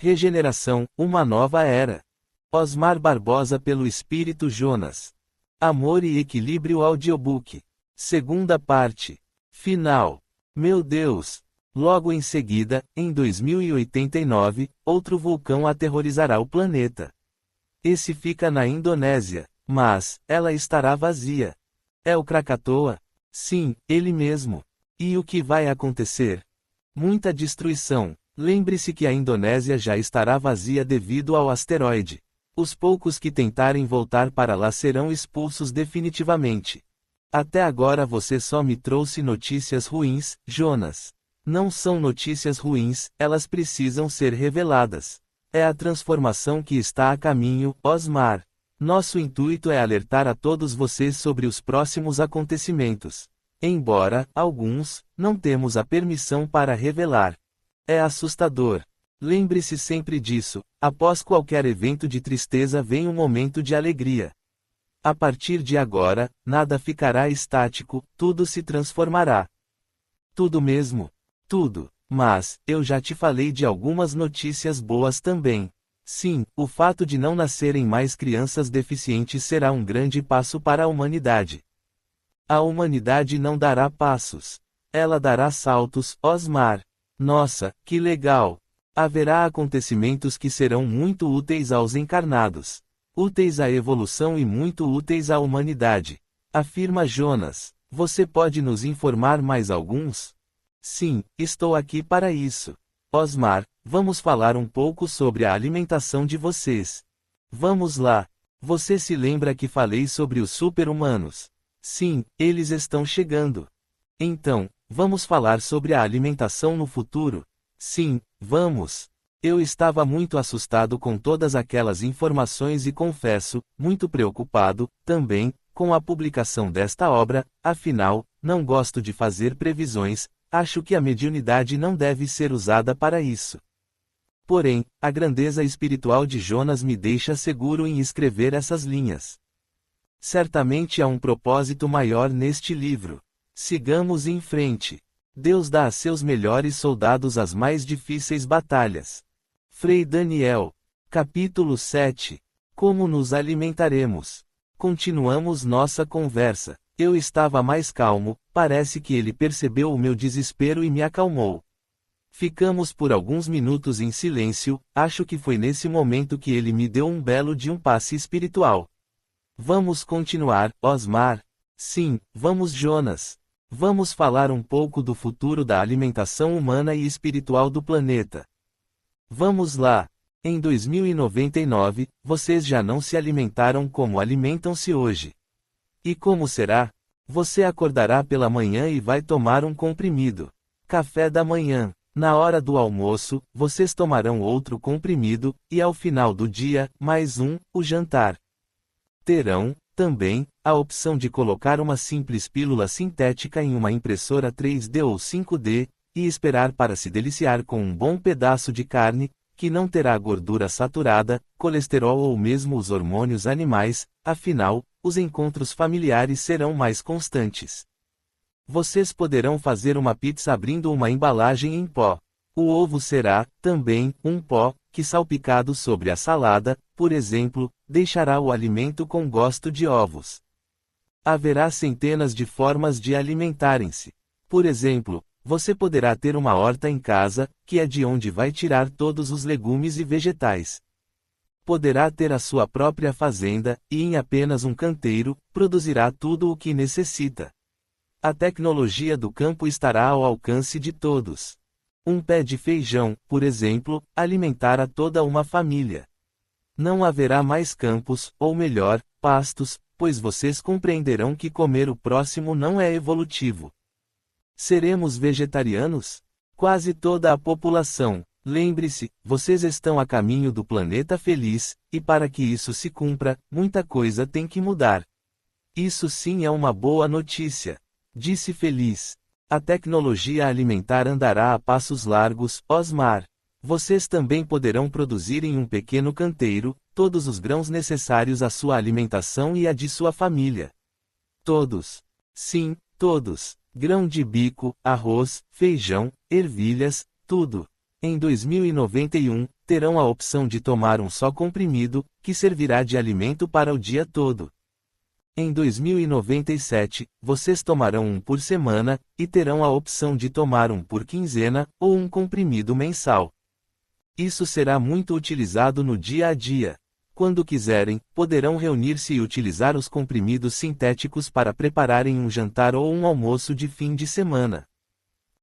Regeneração, uma nova era. Osmar Barbosa pelo Espírito Jonas. Amor e Equilíbrio Audiobook. Segunda parte. Final. Meu Deus! Logo em seguida, em 2089, outro vulcão aterrorizará o planeta. Esse fica na Indonésia, mas ela estará vazia. É o Krakatoa? Sim, ele mesmo. E o que vai acontecer? Muita destruição. Lembre-se que a Indonésia já estará vazia devido ao asteroide. Os poucos que tentarem voltar para lá serão expulsos definitivamente. Até agora você só me trouxe notícias ruins, Jonas. Não são notícias ruins, elas precisam ser reveladas. É a transformação que está a caminho, Osmar. Nosso intuito é alertar a todos vocês sobre os próximos acontecimentos. Embora, alguns, não temos a permissão para revelar. É assustador. Lembre-se sempre disso, após qualquer evento de tristeza vem um momento de alegria. A partir de agora, nada ficará estático, tudo se transformará. Tudo mesmo. Tudo. Mas, eu já te falei de algumas notícias boas também. Sim, o fato de não nascerem mais crianças deficientes será um grande passo para a humanidade. A humanidade não dará passos. Ela dará saltos, Osmar. Nossa, que legal! Haverá acontecimentos que serão muito úteis aos encarnados. Úteis à evolução e muito úteis à humanidade. Afirma Jonas. Você pode nos informar mais alguns? Sim, estou aqui para isso. Osmar, vamos falar um pouco sobre a alimentação de vocês. Vamos lá. Você se lembra que falei sobre os super-humanos? Sim, eles estão chegando. Então, vamos falar sobre a alimentação no futuro? Sim, vamos. Eu estava muito assustado com todas aquelas informações e confesso, muito preocupado, também, com a publicação desta obra, afinal, não gosto de fazer previsões, acho que a mediunidade não deve ser usada para isso. Porém, a grandeza espiritual de Jonas me deixa seguro em escrever essas linhas. Certamente há um propósito maior neste livro. Sigamos em frente. Deus dá a seus melhores soldados as mais difíceis batalhas. Frei Daniel. Capítulo 7. Como nos alimentaremos? Continuamos nossa conversa. Eu estava mais calmo, parece que ele percebeu o meu desespero e me acalmou. Ficamos por alguns minutos em silêncio, acho que foi nesse momento que ele me deu um belo de um passe espiritual. Vamos continuar, Osmar. Sim, vamos Jonas. Vamos falar um pouco do futuro da alimentação humana e espiritual do planeta. Vamos lá. Em 2099, vocês já não se alimentaram como alimentam-se hoje. E como será? Você acordará pela manhã e vai tomar um comprimido. Café da manhã. Na hora do almoço, vocês tomarão outro comprimido, e ao final do dia, mais um, o jantar. Terão, também, a opção de colocar uma simples pílula sintética em uma impressora 3D ou 5D, e esperar para se deliciar com um bom pedaço de carne, que não terá gordura saturada, colesterol ou mesmo os hormônios animais, afinal, os encontros familiares serão mais constantes. Vocês poderão fazer uma pizza abrindo uma embalagem em pó. O ovo será, também, um pó, que salpicado sobre a salada, por exemplo, deixará o alimento com gosto de ovos. Haverá centenas de formas de alimentarem-se. Por exemplo, você poderá ter uma horta em casa, que é de onde vai tirar todos os legumes e vegetais. Poderá ter a sua própria fazenda, e em apenas um canteiro, produzirá tudo o que necessita. A tecnologia do campo estará ao alcance de todos. Um pé de feijão, por exemplo, alimentará toda uma família. Não haverá mais campos, ou melhor, pastos, pois vocês compreenderão que comer o próximo não é evolutivo. Seremos vegetarianos? Quase toda a população. Lembre-se, vocês estão a caminho do planeta feliz, e para que isso se cumpra, muita coisa tem que mudar. Isso sim é uma boa notícia. Disse Feliz. A tecnologia alimentar andará a passos largos, Osmar. Vocês também poderão produzir em um pequeno canteiro, todos os grãos necessários à sua alimentação e à de sua família. Todos. Sim, todos. Grão de bico, arroz, feijão, ervilhas, tudo. Em 2091, terão a opção de tomar um só comprimido, que servirá de alimento para o dia todo. Em 2097, vocês tomarão um por semana, e terão a opção de tomar um por quinzena, ou um comprimido mensal. Isso será muito utilizado no dia a dia. Quando quiserem, poderão reunir-se e utilizar os comprimidos sintéticos para prepararem um jantar ou um almoço de fim de semana.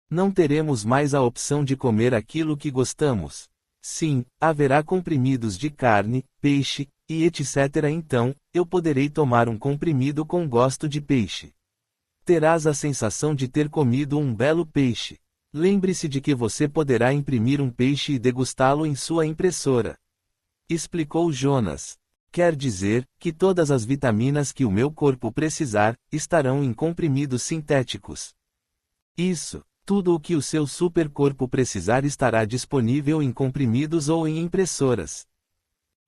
Não teremos mais a opção de comer aquilo que gostamos. Sim, haverá comprimidos de carne, peixe, e etc. Então, eu poderei tomar um comprimido com gosto de peixe. Terás a sensação de ter comido um belo peixe. Lembre-se de que você poderá imprimir um peixe e degustá-lo em sua impressora. Explicou Jonas. Quer dizer, que todas as vitaminas que o meu corpo precisar, estarão em comprimidos sintéticos. Isso, tudo o que o seu supercorpo precisar estará disponível em comprimidos ou em impressoras.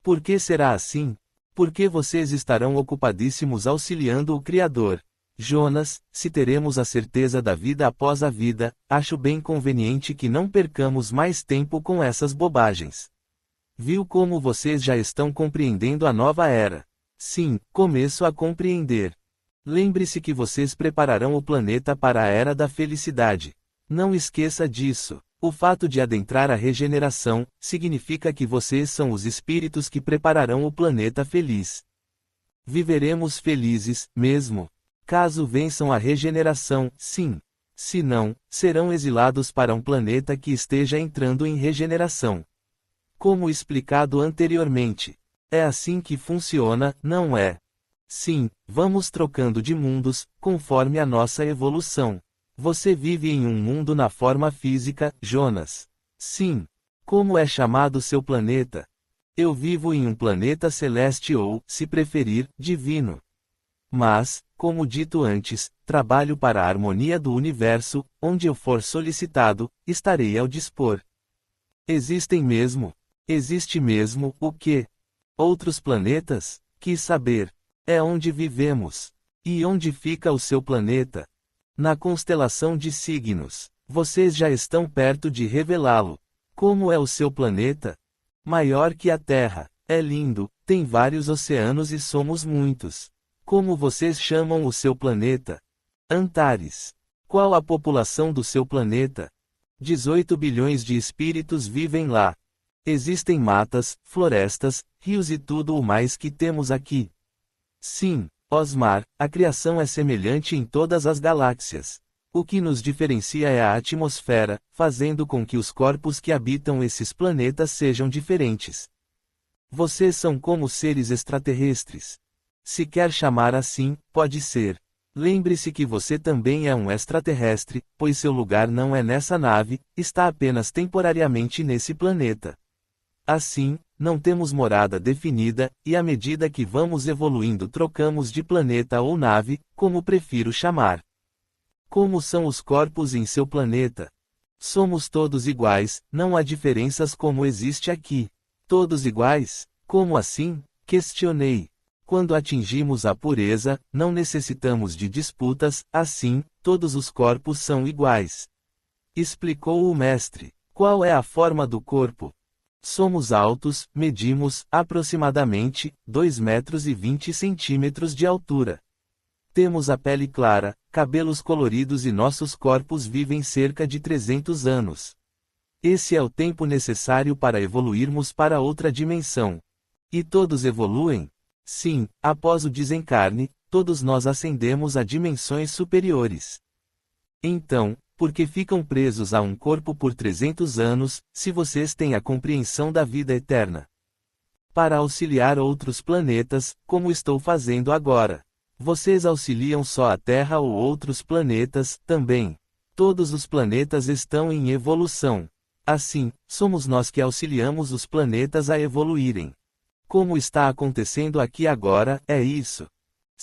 Por que será assim? Porque vocês estarão ocupadíssimos auxiliando o Criador. Jonas, se teremos a certeza da vida após a vida, acho bem conveniente que não percamos mais tempo com essas bobagens. Viu como vocês já estão compreendendo a nova era? Sim, começo a compreender. Lembre-se que vocês prepararão o planeta para a era da felicidade. Não esqueça disso. O fato de adentrar a regeneração, significa que vocês são os espíritos que prepararão o planeta feliz. Viveremos felizes, mesmo. Caso vençam a regeneração, sim. Se não, serão exilados para um planeta que esteja entrando em regeneração. Como explicado anteriormente. É assim que funciona, não é? Sim, vamos trocando de mundos, conforme a nossa evolução. Você vive em um mundo na forma física, Jonas. Sim. Como é chamado seu planeta? Eu vivo em um planeta celeste ou, se preferir, divino. Mas, como dito antes, trabalho para a harmonia do universo, onde eu for solicitado, estarei ao dispor. Existe mesmo, o quê? Outros planetas? Quis saber. É onde vivemos. E onde fica o seu planeta? Na constelação de signos. Vocês já estão perto de revelá-lo. Como é o seu planeta? Maior que a Terra. É lindo, tem vários oceanos e somos muitos. Como vocês chamam o seu planeta? Antares. Qual a população do seu planeta? 18 bilhões de espíritos vivem lá. Existem matas, florestas, rios e tudo o mais que temos aqui. Sim, Osmar, a criação é semelhante em todas as galáxias. O que nos diferencia é a atmosfera, fazendo com que os corpos que habitam esses planetas sejam diferentes. Vocês são como seres extraterrestres. Se quer chamar assim, pode ser. Lembre-se que você também é um extraterrestre, pois seu lugar não é nessa nave, está apenas temporariamente nesse planeta. Assim, não temos morada definida, e à medida que vamos evoluindo trocamos de planeta ou nave, como prefiro chamar. Como são os corpos em seu planeta? Somos todos iguais, não há diferenças como existe aqui. Todos iguais? Como assim? Questionei. Quando atingimos a pureza, não necessitamos de disputas, assim, todos os corpos são iguais. Explicou o mestre. Qual é a forma do corpo? Somos altos, medimos, aproximadamente, 2,20 metros de altura. Temos a pele clara, cabelos coloridos e nossos corpos vivem cerca de 300 anos. Esse é o tempo necessário para evoluirmos para outra dimensão. E todos evoluem? Sim, após o desencarne, todos nós ascendemos a dimensões superiores. Então, por que ficam presos a um corpo por 300 anos, se vocês têm a compreensão da vida eterna? Para auxiliar outros planetas, como estou fazendo agora. Vocês auxiliam só a Terra ou outros planetas, também. Todos os planetas estão em evolução. Assim, somos nós que auxiliamos os planetas a evoluírem. Como está acontecendo aqui agora, é isso.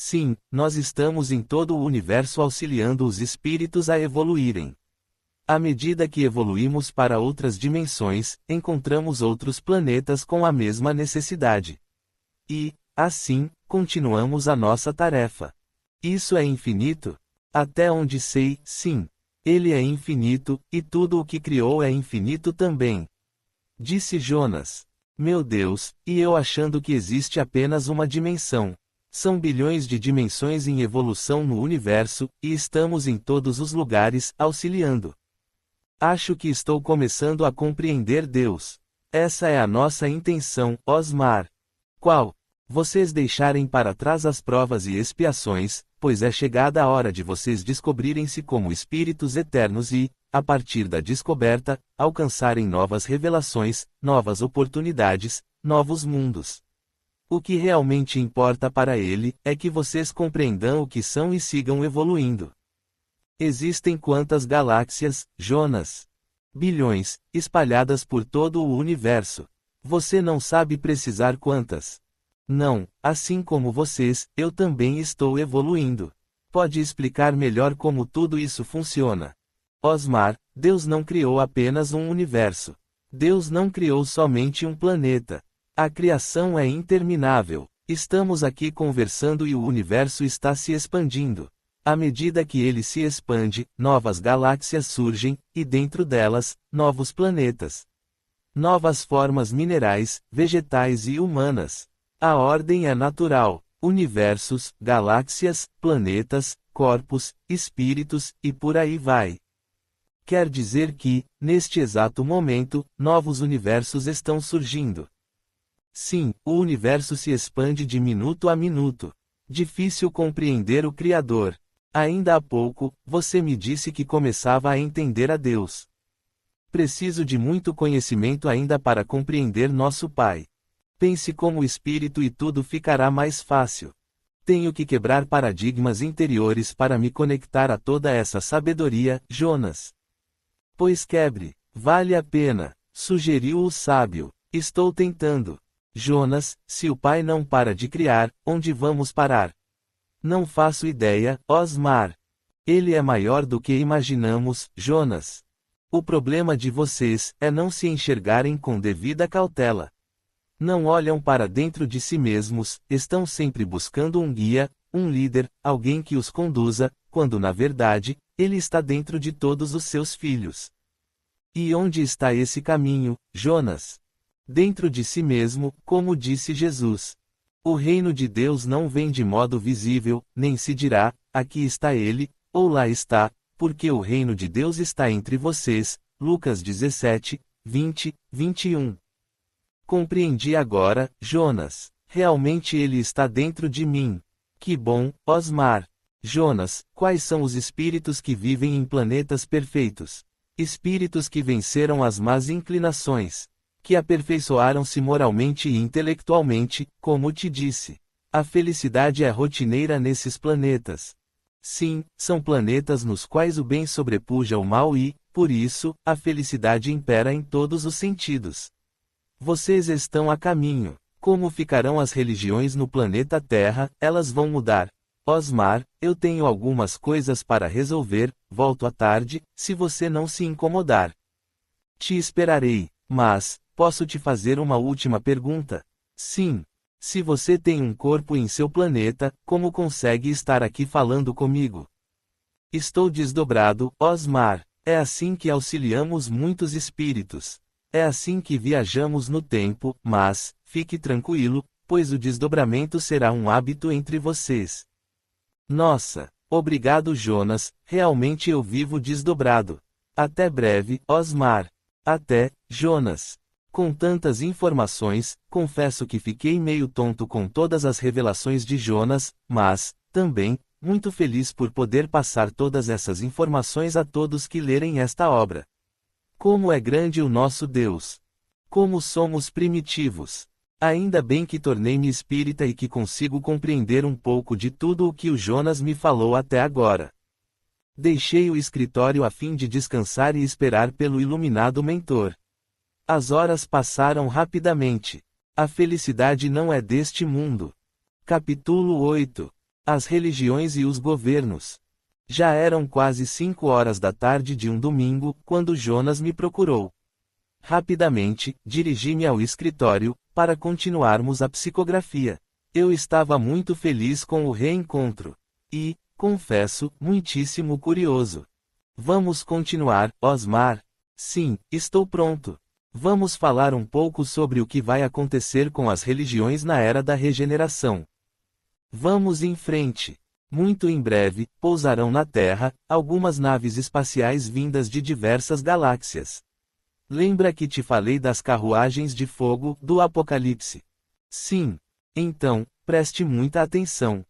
Sim, nós estamos em todo o universo auxiliando os espíritos a evoluírem. À medida que evoluímos para outras dimensões, encontramos outros planetas com a mesma necessidade. E, assim, continuamos a nossa tarefa. Isso é infinito? Até onde sei, sim. Ele é infinito, e tudo o que criou é infinito também. Disse Jonas. Meu Deus, e eu achando que existe apenas uma dimensão. São bilhões de dimensões em evolução no universo, e estamos em todos os lugares, auxiliando. Acho que estou começando a compreender Deus. Essa é a nossa intenção, Osmar. Qual? Vocês deixarem para trás as provas e expiações, pois é chegada a hora de vocês descobrirem-se como espíritos eternos e, a partir da descoberta, alcançarem novas revelações, novas oportunidades, novos mundos. O que realmente importa para ele, é que vocês compreendam o que são e sigam evoluindo. Existem quantas galáxias, Jonas? Bilhões, espalhadas por todo o universo. Você não sabe precisar quantas. Não, assim como vocês, eu também estou evoluindo. Pode explicar melhor como tudo isso funciona? Osmar, Deus não criou apenas um universo. Deus não criou somente um planeta. A criação é interminável. Estamos aqui conversando e o universo está se expandindo. À medida que ele se expande, novas galáxias surgem, e dentro delas, novos planetas. Novas formas minerais, vegetais e humanas. A ordem é natural. Universos, galáxias, planetas, corpos, espíritos, e por aí vai. Quer dizer que, neste exato momento, novos universos estão surgindo. Sim, o universo se expande de minuto a minuto. Difícil compreender o Criador. Ainda há pouco, você me disse que começava a entender a Deus. Preciso de muito conhecimento ainda para compreender nosso Pai. Pense como espírito e tudo ficará mais fácil. Tenho que quebrar paradigmas interiores para me conectar a toda essa sabedoria, Jonas. Pois quebre. Vale a pena, sugeriu o sábio. Estou tentando. Jonas, se o Pai não para de criar, onde vamos parar? Não faço ideia, Osmar. Ele é maior do que imaginamos, Jonas. O problema de vocês é não se enxergarem com devida cautela. Não olham para dentro de si mesmos, estão sempre buscando um guia, um líder, alguém que os conduza, quando na verdade, ele está dentro de todos os seus filhos. E onde está esse caminho, Jonas? Dentro de si mesmo, como disse Jesus. O reino de Deus não vem de modo visível, nem se dirá, aqui está ele, ou lá está, porque o reino de Deus está entre vocês. Lucas 17, 20, 21. Compreendi agora, Jonas. Realmente ele está dentro de mim. Que bom, Osmar. Jonas, quais são os espíritos que vivem em planetas perfeitos? Espíritos que venceram as más inclinações. Que aperfeiçoaram-se moralmente e intelectualmente, como te disse. A felicidade é rotineira nesses planetas. Sim, são planetas nos quais o bem sobrepuja o mal e, por isso, a felicidade impera em todos os sentidos. Vocês estão a caminho. Como ficarão as religiões no planeta Terra? Elas vão mudar. Osmar, eu tenho algumas coisas para resolver, volto à tarde, se você não se incomodar. Te esperarei, mas, posso te fazer uma última pergunta? Sim. Se você tem um corpo em seu planeta, como consegue estar aqui falando comigo? Estou desdobrado, Osmar. É assim que auxiliamos muitos espíritos. É assim que viajamos no tempo, mas, fique tranquilo, pois o desdobramento será um hábito entre vocês. Nossa, obrigado Jonas, realmente eu vivo desdobrado. Até breve, Osmar. Até, Jonas. Com tantas informações, confesso que fiquei meio tonto com todas as revelações de Jonas, mas, também, muito feliz por poder passar todas essas informações a todos que lerem esta obra. Como é grande o nosso Deus! Como somos primitivos! Ainda bem que tornei-me espírita e que consigo compreender um pouco de tudo o que o Jonas me falou até agora. Deixei o escritório a fim de descansar e esperar pelo iluminado mentor. As horas passaram rapidamente. A felicidade não é deste mundo. Capítulo 8. As religiões e os governos. Já eram quase 5 horas da tarde de um domingo, quando Jonas me procurou. Rapidamente, dirigi-me ao escritório, para continuarmos a psicografia. Eu estava muito feliz com o reencontro. E, confesso, muitíssimo curioso. Vamos continuar, Osmar? Sim, estou pronto. Vamos falar um pouco sobre o que vai acontecer com as religiões na era da regeneração. Vamos em frente. Muito em breve, pousarão na Terra algumas naves espaciais vindas de diversas galáxias. Lembra que te falei das carruagens de fogo do Apocalipse? Sim. Então, preste muita atenção.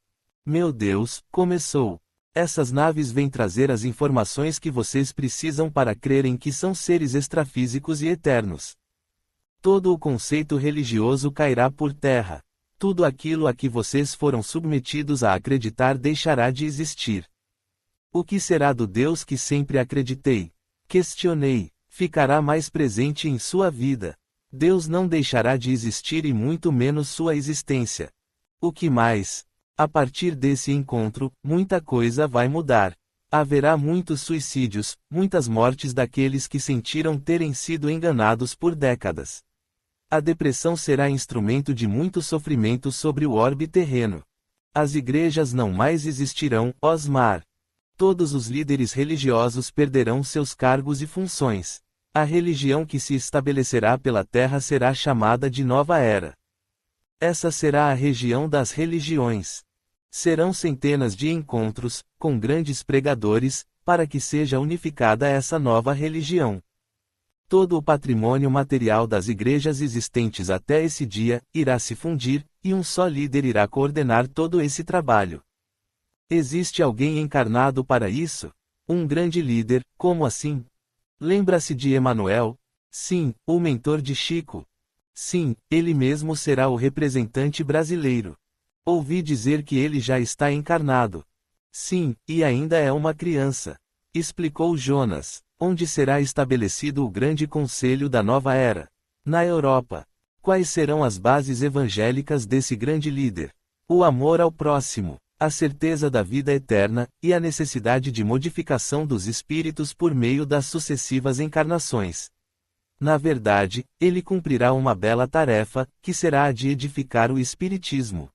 Meu Deus, começou. Essas naves vêm trazer as informações que vocês precisam para crerem que são seres extrafísicos e eternos. Todo o conceito religioso cairá por terra. Tudo aquilo a que vocês foram submetidos a acreditar deixará de existir. O que será do Deus que sempre acreditei? Questionei. Ficará mais presente em sua vida. Deus não deixará de existir e muito menos sua existência. O que mais? A partir desse encontro, muita coisa vai mudar. Haverá muitos suicídios, muitas mortes daqueles que sentiram terem sido enganados por décadas. A depressão será instrumento de muito sofrimento sobre o orbe terreno. As igrejas não mais existirão, Osmar. Todos os líderes religiosos perderão seus cargos e funções. A religião que se estabelecerá pela terra será chamada de Nova Era. Essa será a região das religiões. Serão centenas de encontros, com grandes pregadores, para que seja unificada essa nova religião. Todo o patrimônio material das igrejas existentes até esse dia, irá se fundir, e um só líder irá coordenar todo esse trabalho. Existe alguém encarnado para isso? Um grande líder, como assim? Lembra-se de Emanuel? Sim, o mentor de Chico. Sim, ele mesmo será o representante brasileiro. Ouvi dizer que ele já está encarnado. Sim, e ainda é uma criança. Explicou Jonas. Onde será estabelecido o grande conselho da nova era? Na Europa. Quais serão as bases evangélicas desse grande líder? O amor ao próximo, a certeza da vida eterna, e a necessidade de modificação dos espíritos por meio das sucessivas encarnações. Na verdade, ele cumprirá uma bela tarefa, que será a de edificar o espiritismo.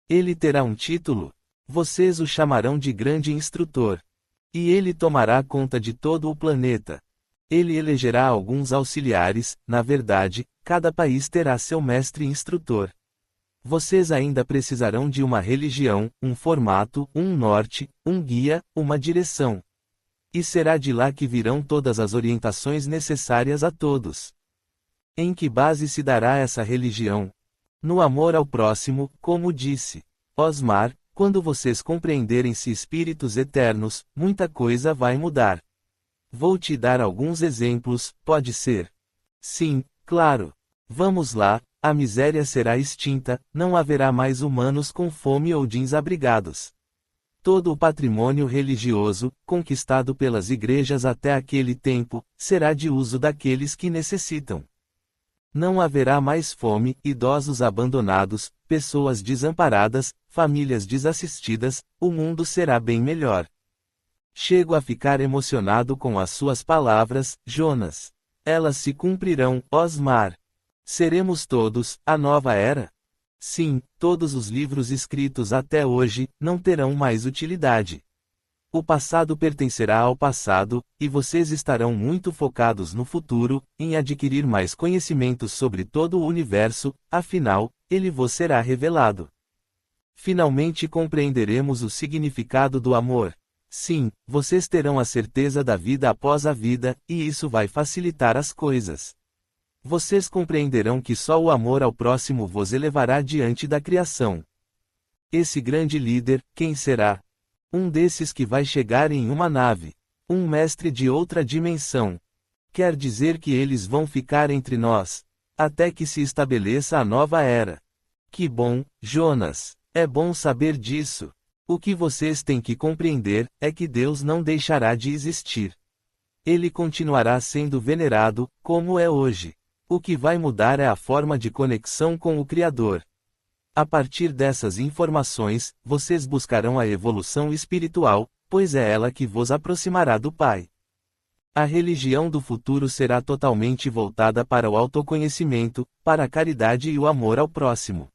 Ele terá um título. Vocês o chamarão de grande instrutor. E ele tomará conta de todo o planeta. Ele elegerá alguns auxiliares, na verdade, cada país terá seu mestre instrutor. Vocês ainda precisarão de uma religião, um formato, um norte, um guia, uma direção. E será de lá que virão todas as orientações necessárias a todos. Em que base se dará essa religião? No amor ao próximo, como disse Osmar. Quando vocês compreenderem-se espíritos eternos, muita coisa vai mudar. Vou te dar alguns exemplos, pode ser? Sim, claro. Vamos lá, a miséria será extinta, não haverá mais humanos com fome ou desabrigados. Todo o patrimônio religioso, conquistado pelas igrejas até aquele tempo, será de uso daqueles que necessitam. Não haverá mais fome, idosos abandonados, pessoas desamparadas, famílias desassistidas, o mundo será bem melhor. Chego a ficar emocionado com as suas palavras, Jonas. Elas se cumprirão, Osmar. Seremos todos, a nova era? Sim, todos os livros escritos até hoje, não terão mais utilidade. O passado pertencerá ao passado, e vocês estarão muito focados no futuro, em adquirir mais conhecimentos sobre todo o universo, afinal, ele vos será revelado. Finalmente compreenderemos o significado do amor. Sim, vocês terão a certeza da vida após a vida, e isso vai facilitar as coisas. Vocês compreenderão que só o amor ao próximo vos elevará diante da criação. Esse grande líder, quem será? Um desses que vai chegar em uma nave. Um mestre de outra dimensão. Quer dizer que eles vão ficar entre nós, até que se estabeleça a nova era. Que bom, Jonas. É bom saber disso. O que vocês têm que compreender, é que Deus não deixará de existir. Ele continuará sendo venerado, como é hoje. O que vai mudar é a forma de conexão com o Criador. A partir dessas informações, vocês buscarão a evolução espiritual, pois é ela que vos aproximará do Pai. A religião do futuro será totalmente voltada para o autoconhecimento, para a caridade e o amor ao próximo.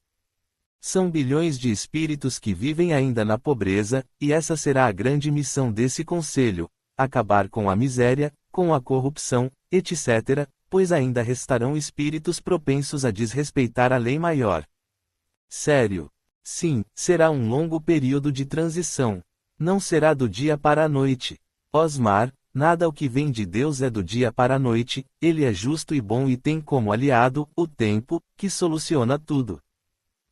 São bilhões de espíritos que vivem ainda na pobreza, e essa será a grande missão desse conselho: acabar com a miséria, com a corrupção, etc., pois ainda restarão espíritos propensos a desrespeitar a lei maior. Sério. Sim, será um longo período de transição. Não será do dia para a noite. Osmar, nada o que vem de Deus é do dia para a noite, ele é justo e bom e tem como aliado o tempo, que soluciona tudo.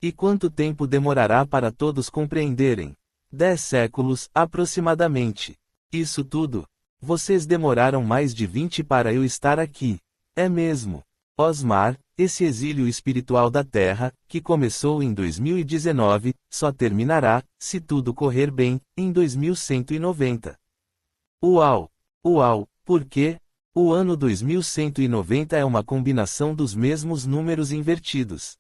E quanto tempo demorará para todos compreenderem? 10 séculos, aproximadamente. Isso tudo? Vocês demoraram mais de 20 para eu estar aqui. É mesmo. Osmar, esse exílio espiritual da Terra, que começou em 2019, só terminará, se tudo correr bem, em 2190. Uau! Uau! Por quê? O ano 2190 é uma combinação dos mesmos números invertidos.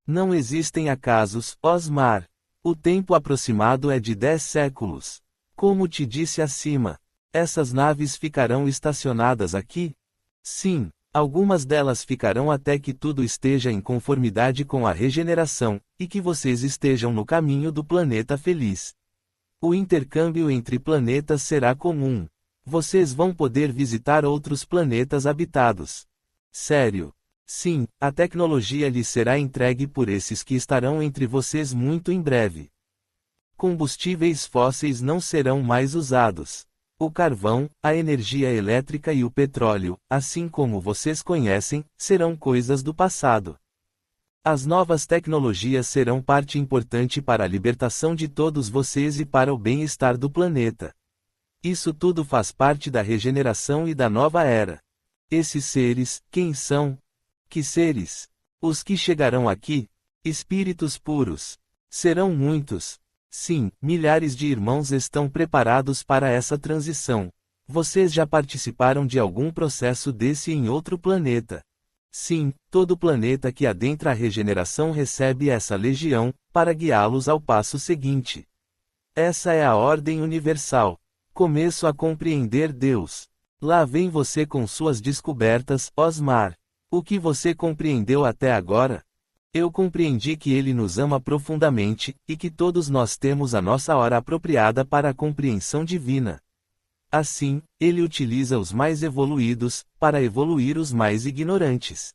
Não existem acasos, Osmar. O tempo aproximado é de 10 séculos. Como te disse acima, essas naves ficarão estacionadas aqui? Sim. Algumas delas ficarão até que tudo esteja em conformidade com a regeneração, e que vocês estejam no caminho do planeta feliz. O intercâmbio entre planetas será comum. Vocês vão poder visitar outros planetas habitados. Sério. Sim, a tecnologia lhes será entregue por esses que estarão entre vocês muito em breve. Combustíveis fósseis não serão mais usados. O carvão, a energia elétrica e o petróleo, assim como vocês conhecem, serão coisas do passado. As novas tecnologias serão parte importante para a libertação de todos vocês e para o bem-estar do planeta. Isso tudo faz parte da regeneração e da nova era. Esses seres, quem são? Que seres? Os que chegarão aqui? Espíritos puros. Serão muitos. Sim, milhares de irmãos estão preparados para essa transição. Vocês já participaram de algum processo desse em outro planeta. Sim, todo planeta que adentra a regeneração recebe essa legião, para guiá-los ao passo seguinte. Essa é a ordem universal. Começo a compreender Deus. Lá vem você com suas descobertas, Osmar. O que você compreendeu até agora? Eu compreendi que Ele nos ama profundamente, e que todos nós temos a nossa hora apropriada para a compreensão divina. Assim, Ele utiliza os mais evoluídos, para evoluir os mais ignorantes.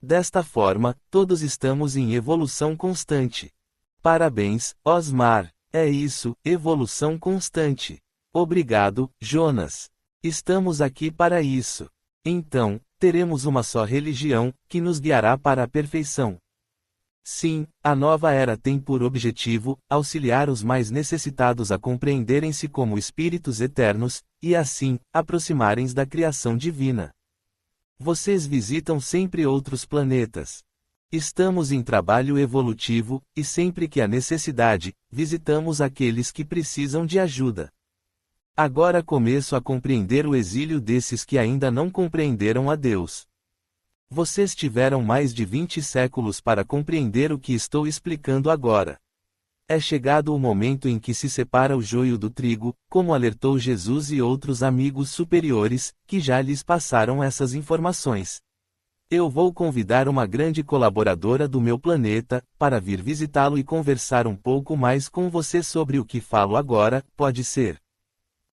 Desta forma, todos estamos em evolução constante. Parabéns, Osmar. É isso, evolução constante. Obrigado, Jonas. Estamos aqui para isso. Então, teremos uma só religião, que nos guiará para a perfeição. Sim, a nova era tem por objetivo auxiliar os mais necessitados a compreenderem-se como espíritos eternos, e assim, aproximarem-se da criação divina. Vocês visitam sempre outros planetas. Estamos em trabalho evolutivo, e sempre que há necessidade, visitamos aqueles que precisam de ajuda. Agora começo a compreender o exílio desses que ainda não compreenderam a Deus. Vocês tiveram mais de 20 séculos para compreender o que estou explicando agora. É chegado o momento em que se separa o joio do trigo, como alertou Jesus e outros amigos superiores, que já lhes passaram essas informações. Eu vou convidar uma grande colaboradora do meu planeta, para vir visitá-lo e conversar um pouco mais com você sobre o que falo agora, pode ser?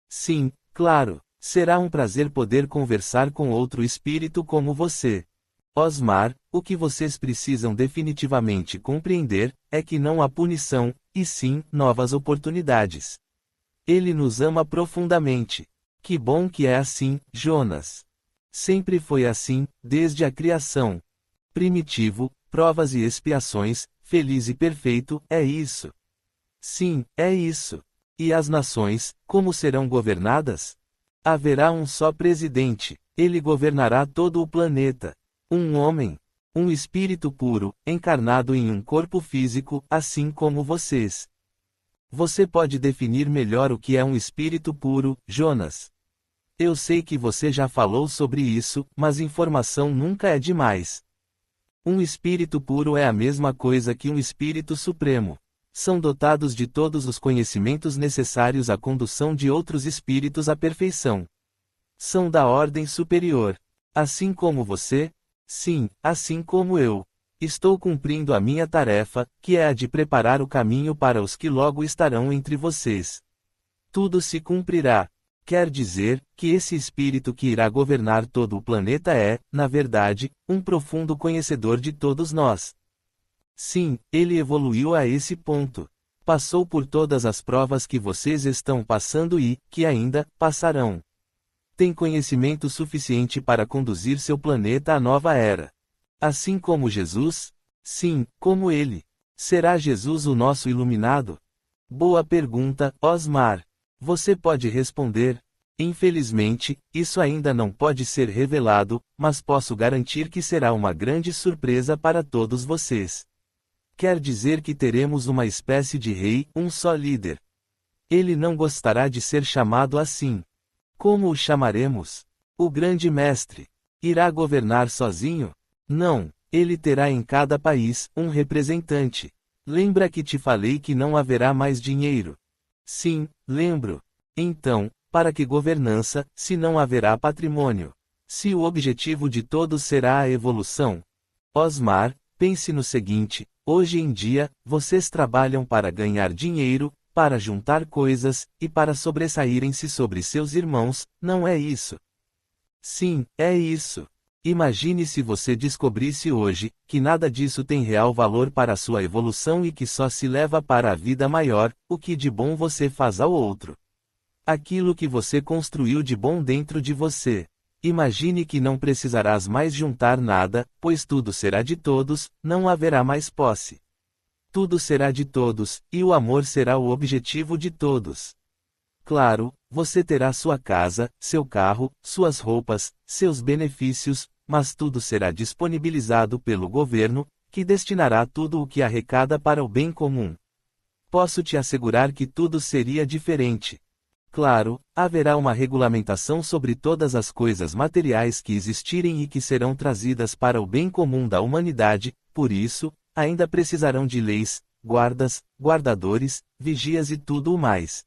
Sim, claro. Será um prazer poder conversar com outro espírito como você. Osmar, o que vocês precisam definitivamente compreender, é que não há punição, e sim, novas oportunidades. Ele nos ama profundamente. Que bom que é assim, Jonas. Sempre foi assim, desde a criação. Primitivo, provas e expiações, feliz e perfeito, é isso. Sim, é isso. E as nações, como serão governadas? Haverá um só presidente, ele governará todo o planeta. Um homem, um espírito puro, encarnado em um corpo físico, assim como vocês. Você pode definir melhor o que é um espírito puro, Jonas? Eu sei que você já falou sobre isso, mas informação nunca é demais. Um espírito puro é a mesma coisa que um espírito supremo. São dotados de todos os conhecimentos necessários à condução de outros espíritos à perfeição. São da ordem superior. Assim como você? Sim, assim como eu. Estou cumprindo a minha tarefa, que é a de preparar o caminho para os que logo estarão entre vocês. Tudo se cumprirá. Quer dizer, que esse espírito que irá governar todo o planeta é, na verdade, um profundo conhecedor de todos nós. Sim, ele evoluiu a esse ponto. Passou por todas as provas que vocês estão passando e, que ainda, passarão. Tem conhecimento suficiente para conduzir seu planeta à nova era. Assim como Jesus? Sim, como ele. Será Jesus o nosso iluminado? Boa pergunta, Osmar. Você pode responder. Infelizmente, isso ainda não pode ser revelado, mas posso garantir que será uma grande surpresa para todos vocês. Quer dizer que teremos uma espécie de rei, um só líder. Ele não gostará de ser chamado assim. Como o chamaremos? O grande mestre. Irá governar sozinho? Não, ele terá em cada país um representante. Lembra que te falei que não haverá mais dinheiro? Sim, lembro. Então, para que governança, se não haverá patrimônio? Se o objetivo de todos será a evolução? Osmar, pense no seguinte: hoje em dia, vocês trabalham para ganhar dinheiro, para juntar coisas, e para sobressaírem-se sobre seus irmãos, não é isso? Sim, é isso. Imagine se você descobrisse hoje, que nada disso tem real valor para a sua evolução e que só se leva para a vida maior, o que de bom você faz ao outro. Aquilo que você construiu de bom dentro de você. Imagine que não precisarás mais juntar nada, pois tudo será de todos, não haverá mais posse. Tudo será de todos, e o amor será o objetivo de todos. Claro, você terá sua casa, seu carro, suas roupas, seus benefícios, mas tudo será disponibilizado pelo governo, que destinará tudo o que arrecada para o bem comum. Posso te assegurar que tudo seria diferente. Claro, haverá uma regulamentação sobre todas as coisas materiais que existirem e que serão trazidas para o bem comum da humanidade, por isso, ainda precisarão de leis, guardas, guardadores, vigias e tudo o mais.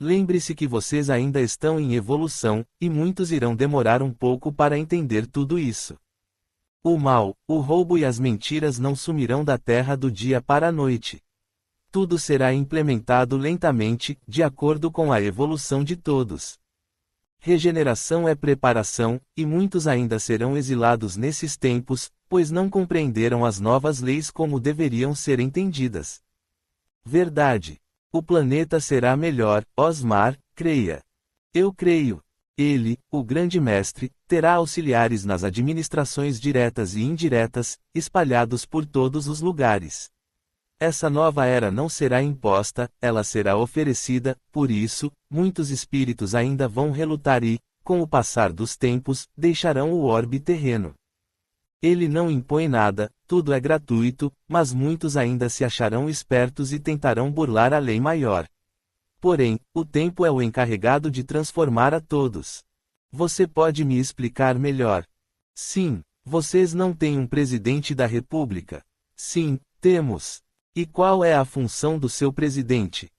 Lembre-se que vocês ainda estão em evolução, e muitos irão demorar um pouco para entender tudo isso. O mal, o roubo e as mentiras não sumirão da terra do dia para a noite. Tudo será implementado lentamente, de acordo com a evolução de todos. Regeneração é preparação, e muitos ainda serão exilados nesses tempos, pois não compreenderam as novas leis como deveriam ser entendidas. Verdade. O planeta será melhor, Osmar, creia. Eu creio. Ele, o grande mestre, terá auxiliares nas administrações diretas e indiretas, espalhados por todos os lugares. Essa nova era não será imposta, ela será oferecida, por isso, muitos espíritos ainda vão relutar e, com o passar dos tempos, deixarão o orbe terreno. Ele não impõe nada, tudo é gratuito, mas muitos ainda se acharão espertos e tentarão burlar a lei maior. Porém, o tempo é o encarregado de transformar a todos. Você pode me explicar melhor? Sim, vocês não têm um presidente da República. Sim, temos. E qual é a função do seu presidente?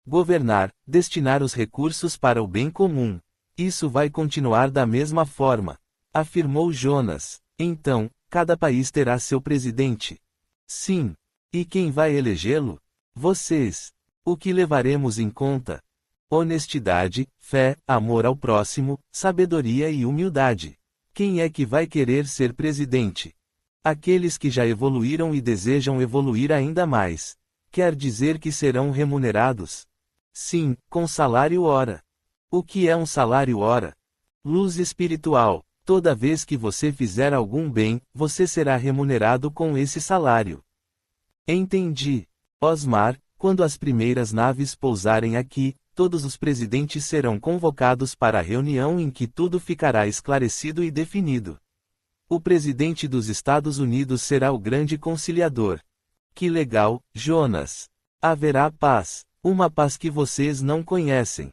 Governar, destinar os recursos para o bem comum. Isso vai continuar da mesma forma, afirmou Jonas. Então, cada país terá seu presidente. Sim. E quem vai elegê-lo? Vocês. O que levaremos em conta? Honestidade, fé, amor ao próximo, sabedoria e humildade. Quem é que vai querer ser presidente? Aqueles que já evoluíram e desejam evoluir ainda mais. Quer dizer que serão remunerados? Sim, com salário hora. O que é um salário hora? Luz espiritual. Toda vez que você fizer algum bem, você será remunerado com esse salário. Entendi. Osmar, quando as primeiras naves pousarem aqui, todos os presidentes serão convocados para a reunião em que tudo ficará esclarecido e definido. O presidente dos Estados Unidos será o grande conciliador. Que legal, Jonas. Haverá paz, uma paz que vocês não conhecem.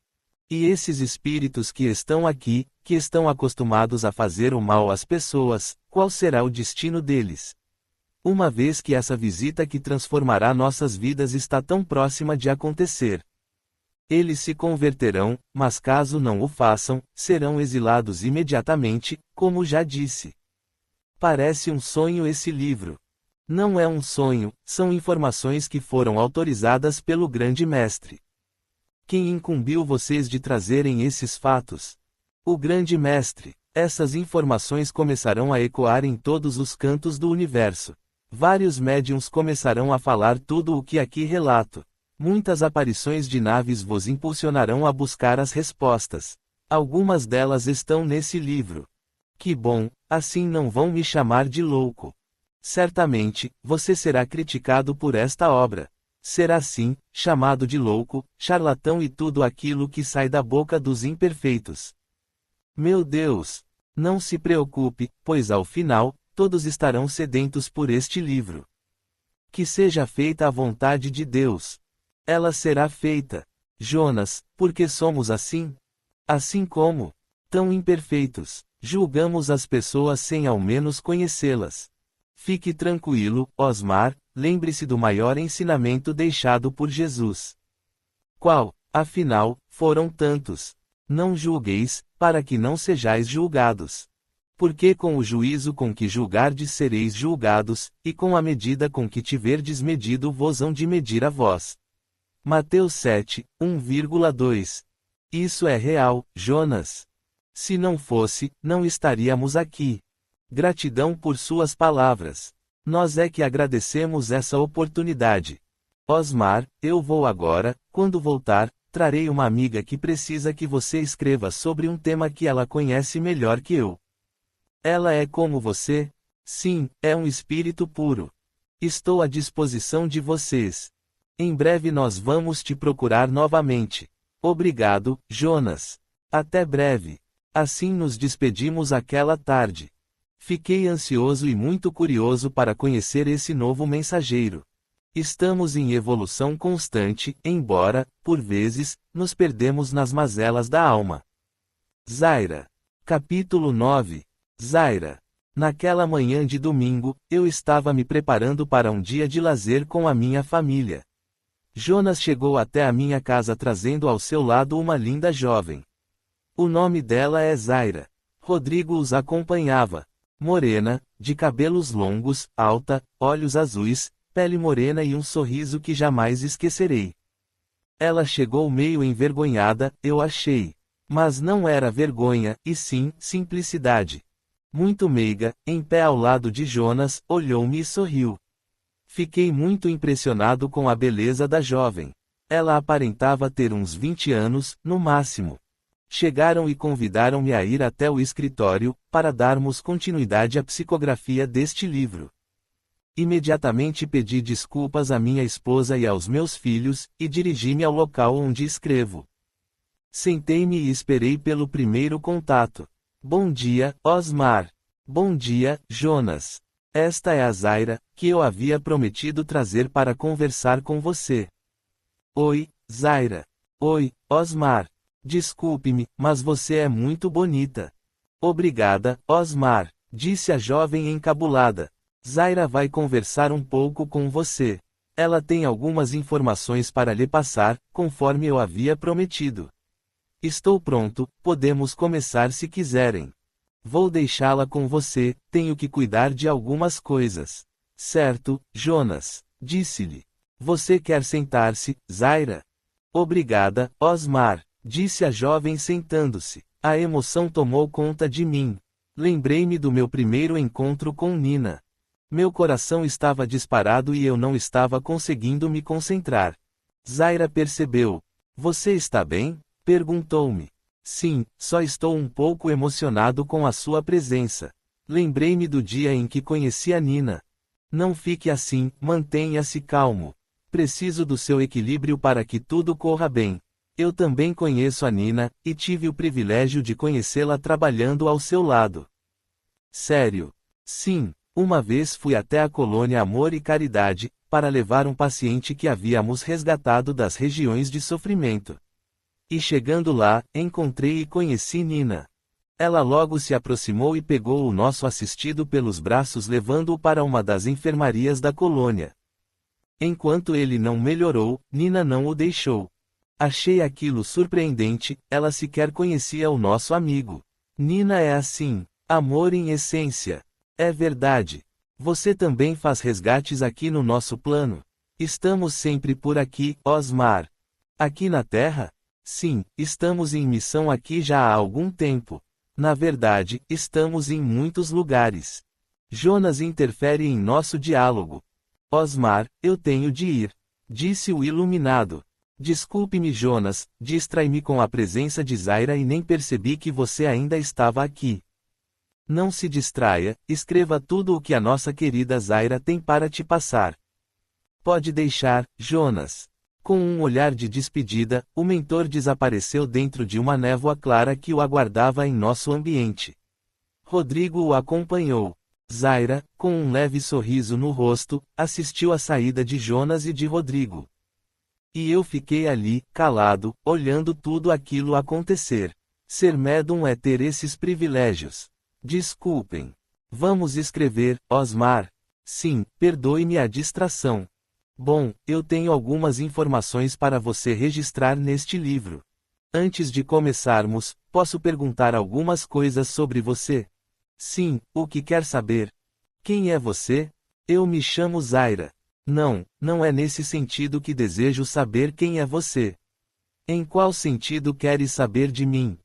E esses espíritos que estão aqui, que estão acostumados a fazer o mal às pessoas, qual será o destino deles? Uma vez que essa visita que transformará nossas vidas está tão próxima de acontecer. Eles se converterão, mas caso não o façam, serão exilados imediatamente, como já disse. Parece um sonho esse livro. Não é um sonho, são informações que foram autorizadas pelo grande mestre. Quem incumbiu vocês de trazerem esses fatos? O grande mestre. Essas informações começarão a ecoar em todos os cantos do universo. Vários médiuns começarão a falar tudo o que aqui relato. Muitas aparições de naves vos impulsionarão a buscar as respostas. Algumas delas estão nesse livro. Que bom, assim não vão me chamar de louco. Certamente, você será criticado por esta obra. Será sim, chamado de louco, charlatão e tudo aquilo que sai da boca dos imperfeitos. Meu Deus! Não se preocupe, pois ao final, todos estarão sedentos por este livro. Que seja feita a vontade de Deus. Ela será feita. Jonas, por que somos assim? Assim como, tão imperfeitos, julgamos as pessoas sem ao menos conhecê-las. Fique tranquilo, Osmar, lembre-se do maior ensinamento deixado por Jesus. Qual, afinal, foram tantos? Não julgueis, para que não sejais julgados. Porque com o juízo com que julgardes sereis julgados, e com a medida com que tiverdes medido vos hão de medir a vós. Mateus 7, 1,2. Isso é real, Jonas. Se não fosse, não estaríamos aqui. Gratidão por suas palavras. Nós é que agradecemos essa oportunidade. Osmar, eu vou agora, quando voltar, trarei uma amiga que precisa que você escreva sobre um tema que ela conhece melhor que eu. Ela é como você? Sim, é um espírito puro. Estou à disposição de vocês. Em breve nós vamos te procurar novamente. Obrigado, Jonas. Até breve. Assim nos despedimos aquela tarde. Fiquei ansioso e muito curioso para conhecer esse novo mensageiro. Estamos em evolução constante, embora, por vezes, nos perdemos nas mazelas da alma. Zaira. Capítulo 9. Zaira. Naquela manhã de domingo, eu estava me preparando para um dia de lazer com a minha família. Jonas chegou até a minha casa trazendo ao seu lado uma linda jovem. O nome dela é Zaira. Rodrigo os acompanhava. Morena, de cabelos longos, alta, olhos azuis, pele morena e um sorriso que jamais esquecerei. Ela chegou meio envergonhada, eu achei. Mas não era vergonha, e sim, simplicidade. Muito meiga, em pé ao lado de Jonas, olhou-me e sorriu. Fiquei muito impressionado com a beleza da jovem. Ela aparentava ter uns 20 anos, no máximo. Chegaram e convidaram-me a ir até o escritório, para darmos continuidade à psicografia deste livro. Imediatamente pedi desculpas à minha esposa e aos meus filhos, e dirigi-me ao local onde escrevo. Sentei-me e esperei pelo primeiro contato. Bom dia, Osmar. Bom dia, Jonas. Esta é a Zaira, que eu havia prometido trazer para conversar com você. Oi, Zaira. Oi, Osmar. Desculpe-me, mas você é muito bonita. Obrigada, Osmar, disse a jovem encabulada. Zaira vai conversar um pouco com você. Ela tem algumas informações para lhe passar, conforme eu havia prometido. Estou pronto, podemos começar se quiserem. Vou deixá-la com você, tenho que cuidar de algumas coisas. Certo, Jonas, disse-lhe. Você quer sentar-se, Zaira? Obrigada, Osmar, disse a jovem sentando-se. A emoção tomou conta de mim. Lembrei-me do meu primeiro encontro com Nina. Meu coração estava disparado e eu não estava conseguindo me concentrar. Zaira percebeu. Você está bem? Perguntou-me. Sim, só estou um pouco emocionado com a sua presença. Lembrei-me do dia em que conheci a Nina. Não fique assim, mantenha-se calmo. Preciso do seu equilíbrio para que tudo corra bem. Eu também conheço a Nina, e tive o privilégio de conhecê-la trabalhando ao seu lado. Sério? Sim, uma vez fui até a colônia Amor e Caridade, para levar um paciente que havíamos resgatado das regiões de sofrimento. E chegando lá, encontrei e conheci Nina. Ela logo se aproximou e pegou o nosso assistido pelos braços levando-o para uma das enfermarias da colônia. Enquanto ele não melhorou, Nina não o deixou. Achei aquilo surpreendente, ela sequer conhecia o nosso amigo. Nina é assim, amor em essência. É verdade. Você também faz resgates aqui no nosso plano. Estamos sempre por aqui, Osmar. Aqui na Terra? Sim, estamos em missão aqui já há algum tempo. Na verdade, estamos em muitos lugares. Jonas interfere em nosso diálogo. Osmar, eu tenho de ir. Disse o iluminado. Desculpe-me, Jonas, distrai-me com a presença de Zaira e nem percebi que você ainda estava aqui. Não se distraia, escreva tudo o que a nossa querida Zaira tem para te passar. Pode deixar, Jonas. Com um olhar de despedida, o mentor desapareceu dentro de uma névoa clara que o aguardava em nosso ambiente. Rodrigo o acompanhou. Zaira, com um leve sorriso no rosto, assistiu à saída de Jonas e de Rodrigo. E eu fiquei ali, calado, olhando tudo aquilo acontecer. Ser médium é ter esses privilégios. Desculpem. Vamos escrever, Osmar. Sim, perdoe-me a distração. Bom, eu tenho algumas informações para você registrar neste livro. Antes de começarmos, posso perguntar algumas coisas sobre você? Sim, o que quer saber? Quem é você? Eu me chamo Zaira. Não, não é nesse sentido que desejo saber quem é você. Em qual sentido queres saber de mim?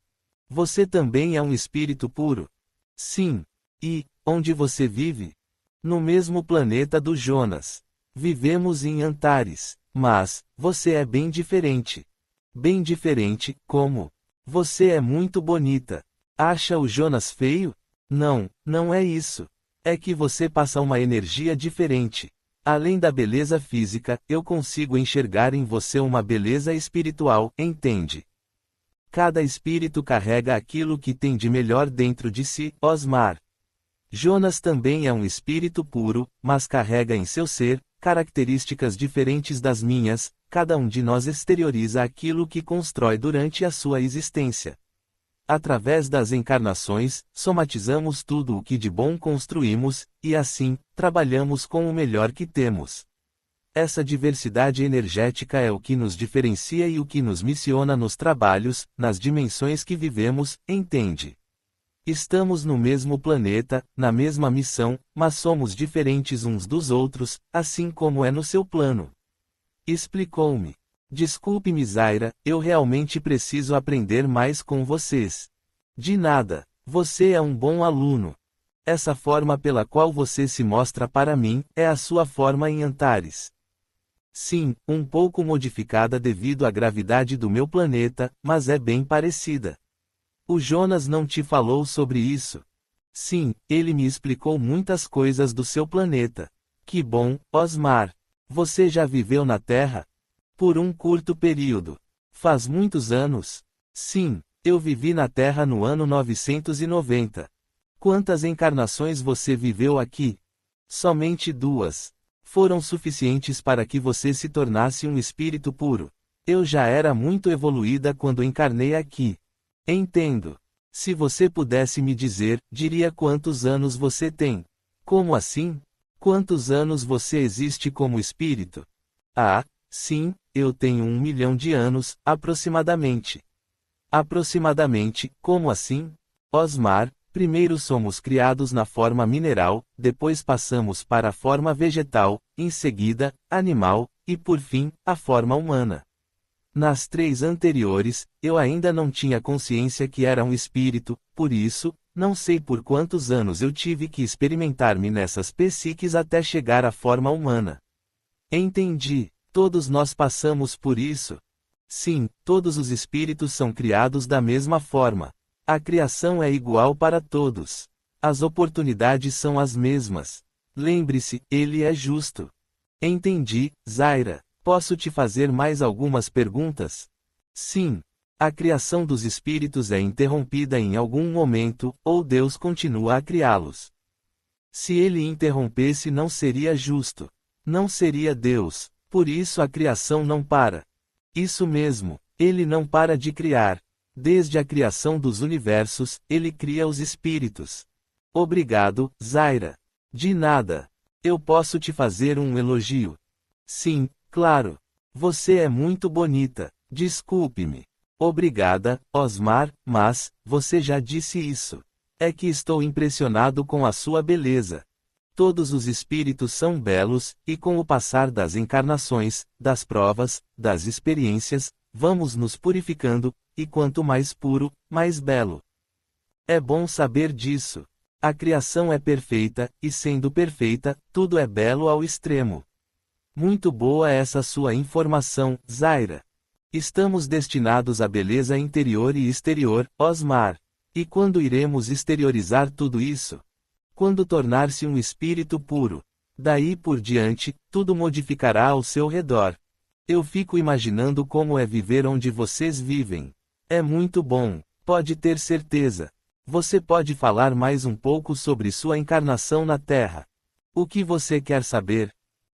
Você também é um espírito puro? Sim. E, onde você vive? No mesmo planeta do Jonas. Vivemos em Antares. Mas, você é bem diferente. Bem diferente, como? Você é muito bonita. Acha o Jonas feio? Não, não é isso. É que você passa uma energia diferente. Além da beleza física, eu consigo enxergar em você uma beleza espiritual, entende? Cada espírito carrega aquilo que tem de melhor dentro de si, Osmar. Jonas também é um espírito puro, mas carrega em seu ser características diferentes das minhas. Cada um de nós exterioriza aquilo que constrói durante a sua existência. Através das encarnações, somatizamos tudo o que de bom construímos, e assim, trabalhamos com o melhor que temos. Essa diversidade energética é o que nos diferencia e o que nos missiona nos trabalhos, nas dimensões que vivemos, entende? Estamos no mesmo planeta, na mesma missão, mas somos diferentes uns dos outros, assim como é no seu plano. Explicou-me. Desculpe-me, Zaira, eu realmente preciso aprender mais com vocês. De nada, você é um bom aluno. Essa forma pela qual você se mostra para mim, é a sua forma em Antares. Sim, um pouco modificada devido à gravidade do meu planeta, mas é bem parecida. O Jonas não te falou sobre isso? Sim, ele me explicou muitas coisas do seu planeta. Que bom, Osmar. Você já viveu na Terra? Por um curto período. Faz muitos anos? Sim, eu vivi na Terra no ano 990. Quantas encarnações você viveu aqui? Somente 2. Foram suficientes para que você se tornasse um espírito puro. Eu já era muito evoluída quando encarnei aqui. Entendo. Se você pudesse me dizer, diria quantos anos você tem. Como assim? Quantos anos você existe como espírito? Ah, sim, eu tenho 1 milhão de anos, aproximadamente. Aproximadamente, como assim? Osmar, primeiro somos criados na forma mineral, depois passamos para a forma vegetal, em seguida, animal, e por fim, a forma humana. Nas 3 anteriores, eu ainda não tinha consciência que era um espírito, por isso, não sei por quantos anos eu tive que experimentar-me nessas psiques até chegar à forma humana. Entendi. Todos nós passamos por isso. Sim, todos os espíritos são criados da mesma forma. A criação é igual para todos. As oportunidades são as mesmas. Lembre-se, ele é justo. Entendi, Zaira. Posso te fazer mais algumas perguntas? Sim. A criação dos espíritos é interrompida em algum momento, ou Deus continua a criá-los. Se ele interrompesse, não seria justo. Não seria Deus. Por isso a criação não para. Isso mesmo, ele não para de criar. Desde a criação dos universos, ele cria os espíritos. Obrigado, Zaira. De nada. Eu posso te fazer um elogio? Sim, claro. Você é muito bonita. Desculpe-me. Obrigada, Osmar, mas, você já disse isso. É que estou impressionado com a sua beleza. Todos os espíritos são belos, e com o passar das encarnações, das provas, das experiências, vamos nos purificando, e quanto mais puro, mais belo. É bom saber disso. A criação é perfeita, e sendo perfeita, tudo é belo ao extremo. Muito boa essa sua informação, Zaira. Estamos destinados à beleza interior e exterior, Osmar. E quando iremos exteriorizar tudo isso? Quando tornar-se um espírito puro. Daí por diante, tudo modificará ao seu redor. Eu fico imaginando como é viver onde vocês vivem. É muito bom, pode ter certeza. Você pode falar mais um pouco sobre sua encarnação na Terra. O que você quer saber?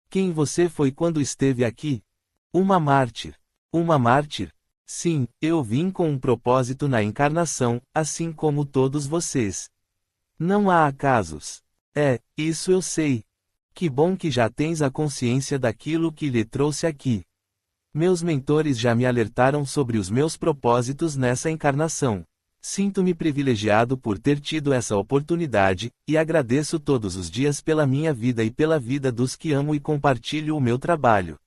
Quem você foi quando esteve aqui? Uma mártir. Uma mártir? Sim, eu vim com um propósito na encarnação, assim como todos vocês. Não há acasos. Isso eu sei. Que bom que já tens a consciência daquilo que lhe trouxe aqui. Meus mentores já me alertaram sobre os meus propósitos nessa encarnação. Sinto-me privilegiado por ter tido essa oportunidade, e agradeço todos os dias pela minha vida e pela vida dos que amo e compartilho o meu trabalho.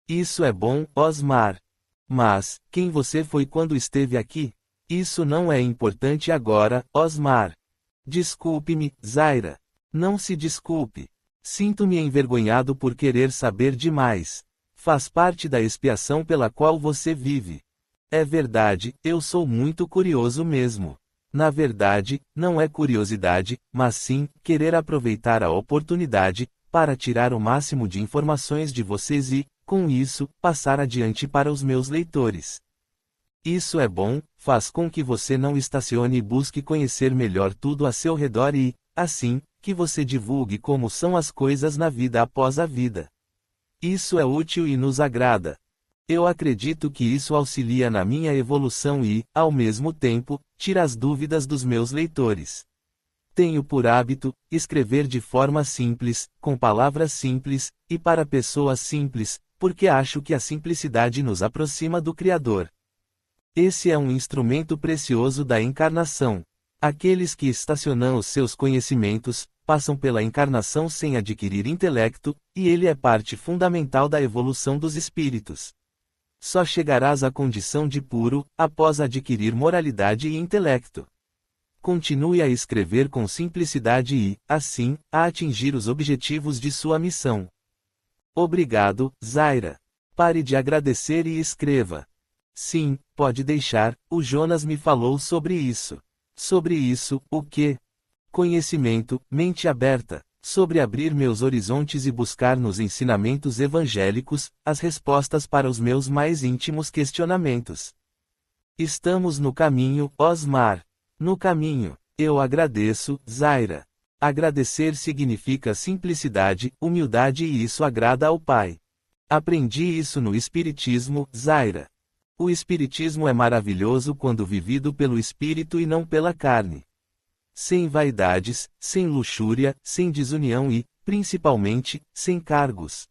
Isso é bom, Osmar. Mas, quem você foi quando esteve aqui? Isso não é importante agora, Osmar. Desculpe-me, Zaira. Não se desculpe. Sinto-me envergonhado por querer saber demais. Faz parte da expiação pela qual você vive. É verdade, eu sou muito curioso mesmo. Na verdade, não é curiosidade, mas sim, querer aproveitar a oportunidade, para tirar o máximo de informações de vocês e, com isso, passar adiante para os meus leitores. Isso é bom, faz com que você não estacione e busque conhecer melhor tudo a seu redor e, assim, que você divulgue como são as coisas na vida após a vida. Isso é útil e nos agrada. Eu acredito que isso auxilia na minha evolução e, ao mesmo tempo, tira as dúvidas dos meus leitores. Tenho por hábito, escrever de forma simples, com palavras simples, e para pessoas simples, porque acho que a simplicidade nos aproxima do Criador. Esse é um instrumento precioso da encarnação. Aqueles que estacionam os seus conhecimentos, passam pela encarnação sem adquirir intelecto, e ele é parte fundamental da evolução dos espíritos. Só chegarás à condição de puro, após adquirir moralidade e intelecto. Continue a escrever com simplicidade e, assim, a atingir os objetivos de sua missão. Obrigado, Zaira. Pare de agradecer e escreva. Sim, pode deixar, o Jonas me falou sobre isso. Sobre isso, o quê? Conhecimento, mente aberta. Sobre abrir meus horizontes e buscar nos ensinamentos evangélicos, as respostas para os meus mais íntimos questionamentos. Estamos no caminho, Osmar. No caminho. Eu agradeço, Zaira. Agradecer significa simplicidade, humildade e isso agrada ao Pai. Aprendi isso no Espiritismo, Zaira. O Espiritismo é maravilhoso quando vivido pelo Espírito e não pela carne. Sem vaidades, sem luxúria, sem desunião e, principalmente, sem cargos.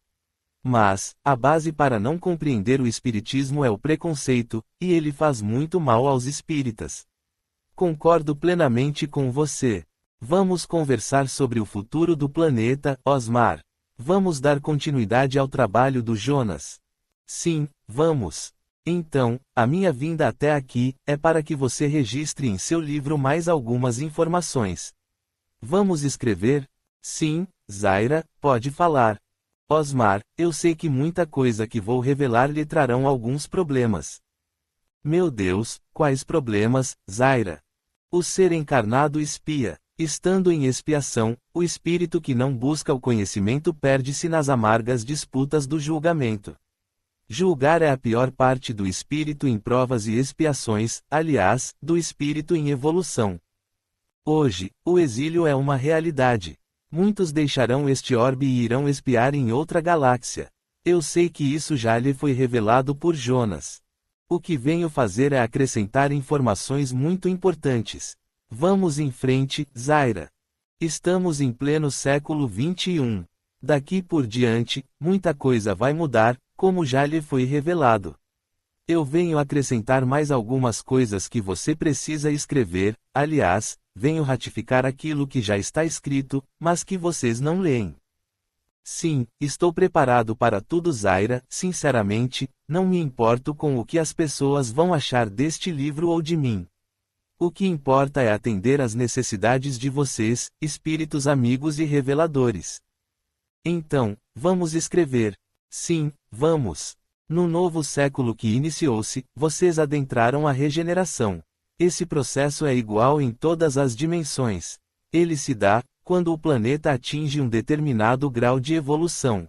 Mas, a base para não compreender o Espiritismo é o preconceito, e ele faz muito mal aos espíritas. Concordo plenamente com você. Vamos conversar sobre o futuro do planeta, Osmar. Vamos dar continuidade ao trabalho do Jonas. Sim, vamos. Então, a minha vinda até aqui, é para que você registre em seu livro mais algumas informações. Vamos escrever? Sim, Zaira, pode falar. Osmar, eu sei que muita coisa que vou revelar lhe trarão alguns problemas. Meu Deus, quais problemas, Zaira? O ser encarnado espia. Estando em expiação, o espírito que não busca o conhecimento perde-se nas amargas disputas do julgamento. Julgar é a pior parte do espírito em provas e expiações, aliás, do espírito em evolução. Hoje, o exílio é uma realidade. Muitos deixarão este orbe e irão espiar em outra galáxia. Eu sei que isso já lhe foi revelado por Jonas. O que venho fazer é acrescentar informações muito importantes. Vamos em frente, Zaira. Estamos em pleno século XXI. Daqui por diante, muita coisa vai mudar, como já lhe foi revelado. Eu venho acrescentar mais algumas coisas que você precisa escrever, aliás, venho ratificar aquilo que já está escrito, mas que vocês não leem. Sim, estou preparado para tudo, Zaira. Sinceramente, não me importo com o que as pessoas vão achar deste livro ou de mim. O que importa é atender às necessidades de vocês, espíritos amigos e reveladores. Então, vamos escrever. Sim, vamos. No novo século que iniciou-se, vocês adentraram a regeneração. Esse processo é igual em todas as dimensões. Ele se dá quando o planeta atinge um determinado grau de evolução.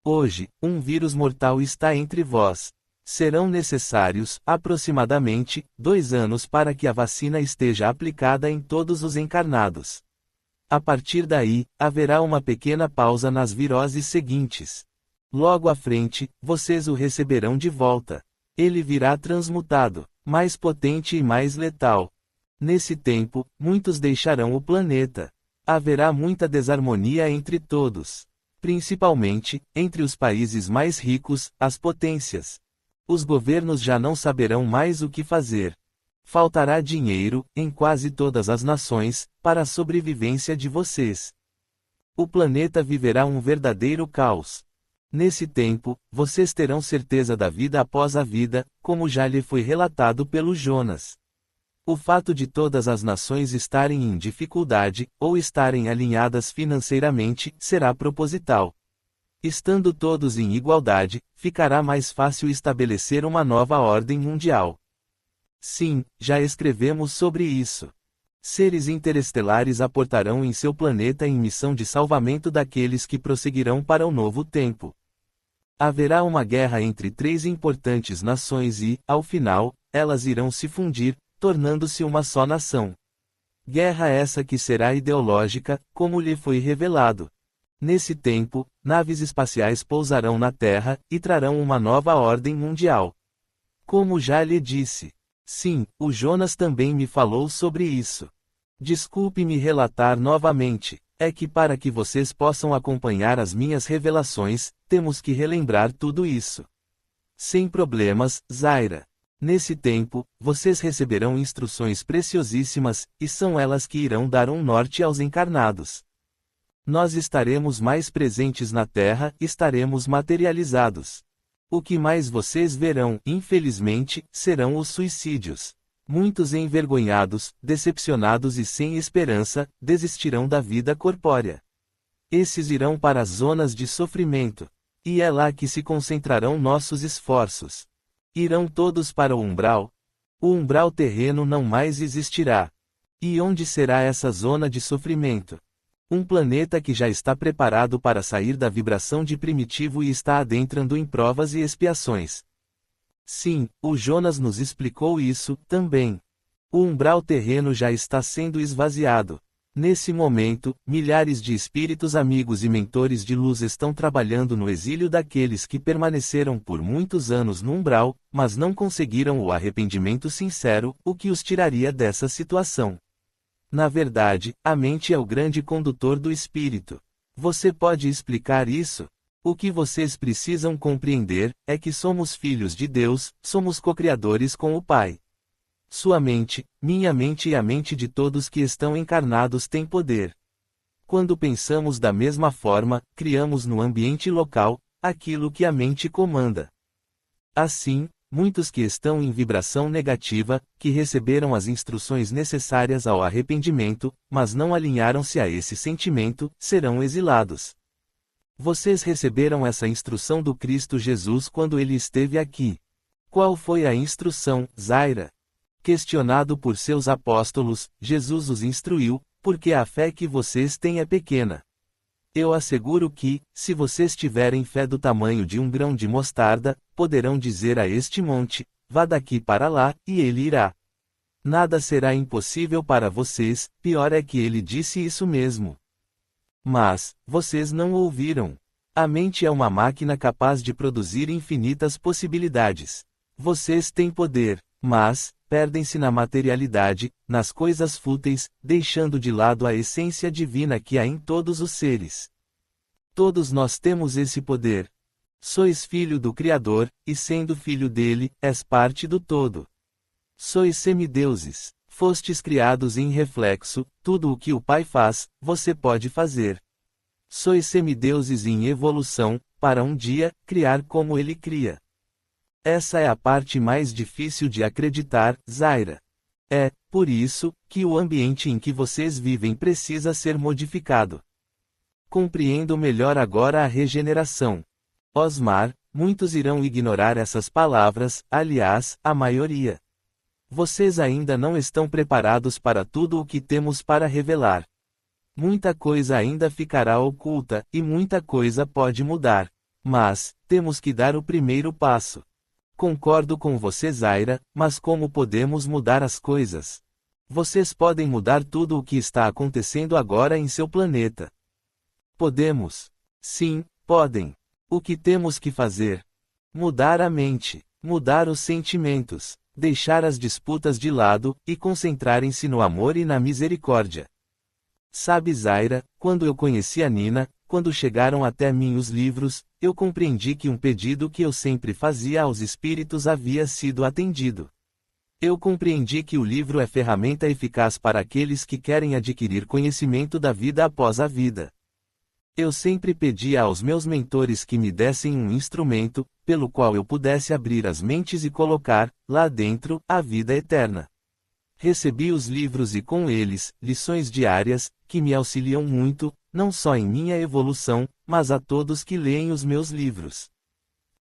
Hoje, um vírus mortal está entre vós. Serão necessários, aproximadamente, 2 anos para que a vacina esteja aplicada em todos os encarnados. A partir daí, haverá uma pequena pausa nas viroses seguintes. Logo à frente, vocês o receberão de volta. Ele virá transmutado, mais potente e mais letal. Nesse tempo, muitos deixarão o planeta. Haverá muita desarmonia entre todos. Principalmente, entre os países mais ricos, as potências. Os governos já não saberão mais o que fazer. Faltará dinheiro, em quase todas as nações, para a sobrevivência de vocês. O planeta viverá um verdadeiro caos. Nesse tempo, vocês terão certeza da vida após a vida, como já lhe foi relatado pelo Jonas. O fato de todas as nações estarem em dificuldade, ou estarem alinhadas financeiramente, será proposital. Estando todos em igualdade, ficará mais fácil estabelecer uma nova ordem mundial. Sim, já escrevemos sobre isso. Seres interestelares aportarão em seu planeta em missão de salvamento daqueles que prosseguirão para o novo tempo. Haverá uma guerra entre 3 importantes nações e, ao final, elas irão se fundir, tornando-se uma só nação. Guerra essa que será ideológica, como lhe foi revelado. Nesse tempo, naves espaciais pousarão na Terra, e trarão uma nova ordem mundial. Como já lhe disse. Sim, o Jonas também me falou sobre isso. Desculpe-me relatar novamente, é que para que vocês possam acompanhar as minhas revelações, temos que relembrar tudo isso. Sem problemas, Zaira. Nesse tempo, vocês receberão instruções preciosíssimas, e são elas que irão dar um norte aos encarnados. Nós estaremos mais presentes na Terra, estaremos materializados. O que mais vocês verão, infelizmente, serão os suicídios. Muitos envergonhados, decepcionados e sem esperança, desistirão da vida corpórea. Esses irão para as zonas de sofrimento. E é lá que se concentrarão nossos esforços. Irão todos para o umbral? O umbral terreno não mais existirá. E onde será essa zona de sofrimento? Um planeta que já está preparado para sair da vibração de primitivo e está adentrando em provas e expiações. Sim, o Jonas nos explicou isso, também. O umbral terreno já está sendo esvaziado. Nesse momento, milhares de espíritos amigos e mentores de luz estão trabalhando no exílio daqueles que permaneceram por muitos anos no umbral, mas não conseguiram o arrependimento sincero, o que os tiraria dessa situação. Na verdade, a mente é o grande condutor do espírito. Você pode explicar isso? O que vocês precisam compreender é que somos filhos de Deus, somos co-criadores com o Pai. Sua mente, minha mente e a mente de todos que estão encarnados têm poder. Quando pensamos da mesma forma, criamos no ambiente local aquilo que a mente comanda. Assim, muitos que estão em vibração negativa, que receberam as instruções necessárias ao arrependimento, mas não alinharam-se a esse sentimento, serão exilados. Vocês receberam essa instrução do Cristo Jesus quando ele esteve aqui. Qual foi a instrução, Zaira? Questionado por seus apóstolos, Jesus os instruiu, porque a fé que vocês têm é pequena. Eu asseguro que, se vocês tiverem fé do tamanho de um grão de mostarda, poderão dizer a este monte, vá daqui para lá, e ele irá. Nada será impossível para vocês, pior é que ele disse isso mesmo. Mas, vocês não ouviram. A mente é uma máquina capaz de produzir infinitas possibilidades. Vocês têm poder, mas, perdem-se na materialidade, nas coisas fúteis, deixando de lado a essência divina que há em todos os seres. Todos nós temos esse poder. Sois filho do Criador, e sendo filho dele, és parte do todo. Sois semideuses, fostes criados em reflexo, tudo o que o Pai faz, você pode fazer. Sois semideuses em evolução, para um dia, criar como ele cria. Essa é a parte mais difícil de acreditar, Zaira. É, por isso, que o ambiente em que vocês vivem precisa ser modificado. Compreendo melhor agora a regeneração. Osmar, muitos irão ignorar essas palavras, aliás, a maioria. Vocês ainda não estão preparados para tudo o que temos para revelar. Muita coisa ainda ficará oculta, e muita coisa pode mudar. Mas, temos que dar o primeiro passo. Concordo com você, Zaira, mas como podemos mudar as coisas? Vocês podem mudar tudo o que está acontecendo agora em seu planeta. Podemos. Sim, podem. O que temos que fazer? Mudar a mente, mudar os sentimentos, deixar as disputas de lado, e concentrarem-se no amor e na misericórdia. Sabe, Zaira, quando eu conheci a Nina, quando chegaram até mim os livros, eu compreendi que um pedido que eu sempre fazia aos espíritos havia sido atendido. Eu compreendi que o livro é ferramenta eficaz para aqueles que querem adquirir conhecimento da vida após a vida. Eu sempre pedia aos meus mentores que me dessem um instrumento, pelo qual eu pudesse abrir as mentes e colocar, lá dentro, a vida eterna. Recebi os livros e com eles, lições diárias, que me auxiliam muito, não só em minha evolução, mas a todos que leem os meus livros.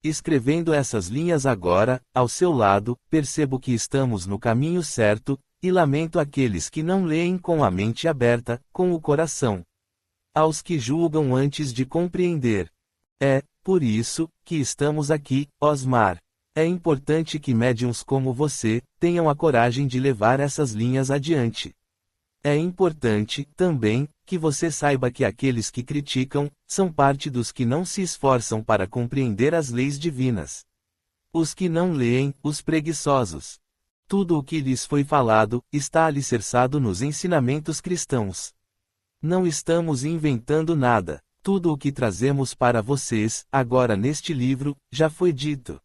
Escrevendo essas linhas agora, ao seu lado, percebo que estamos no caminho certo, e lamento aqueles que não leem com a mente aberta, com o coração. Aos que julgam antes de compreender. É, por isso, que estamos aqui, Osmar. É importante que médiuns como você, tenham a coragem de levar essas linhas adiante. É importante, também, que você saiba que aqueles que criticam, são parte dos que não se esforçam para compreender as leis divinas. Os que não leem, os preguiçosos. Tudo o que lhes foi falado, está alicerçado nos ensinamentos cristãos. Não estamos inventando nada. Tudo o que trazemos para vocês, agora neste livro, já foi dito.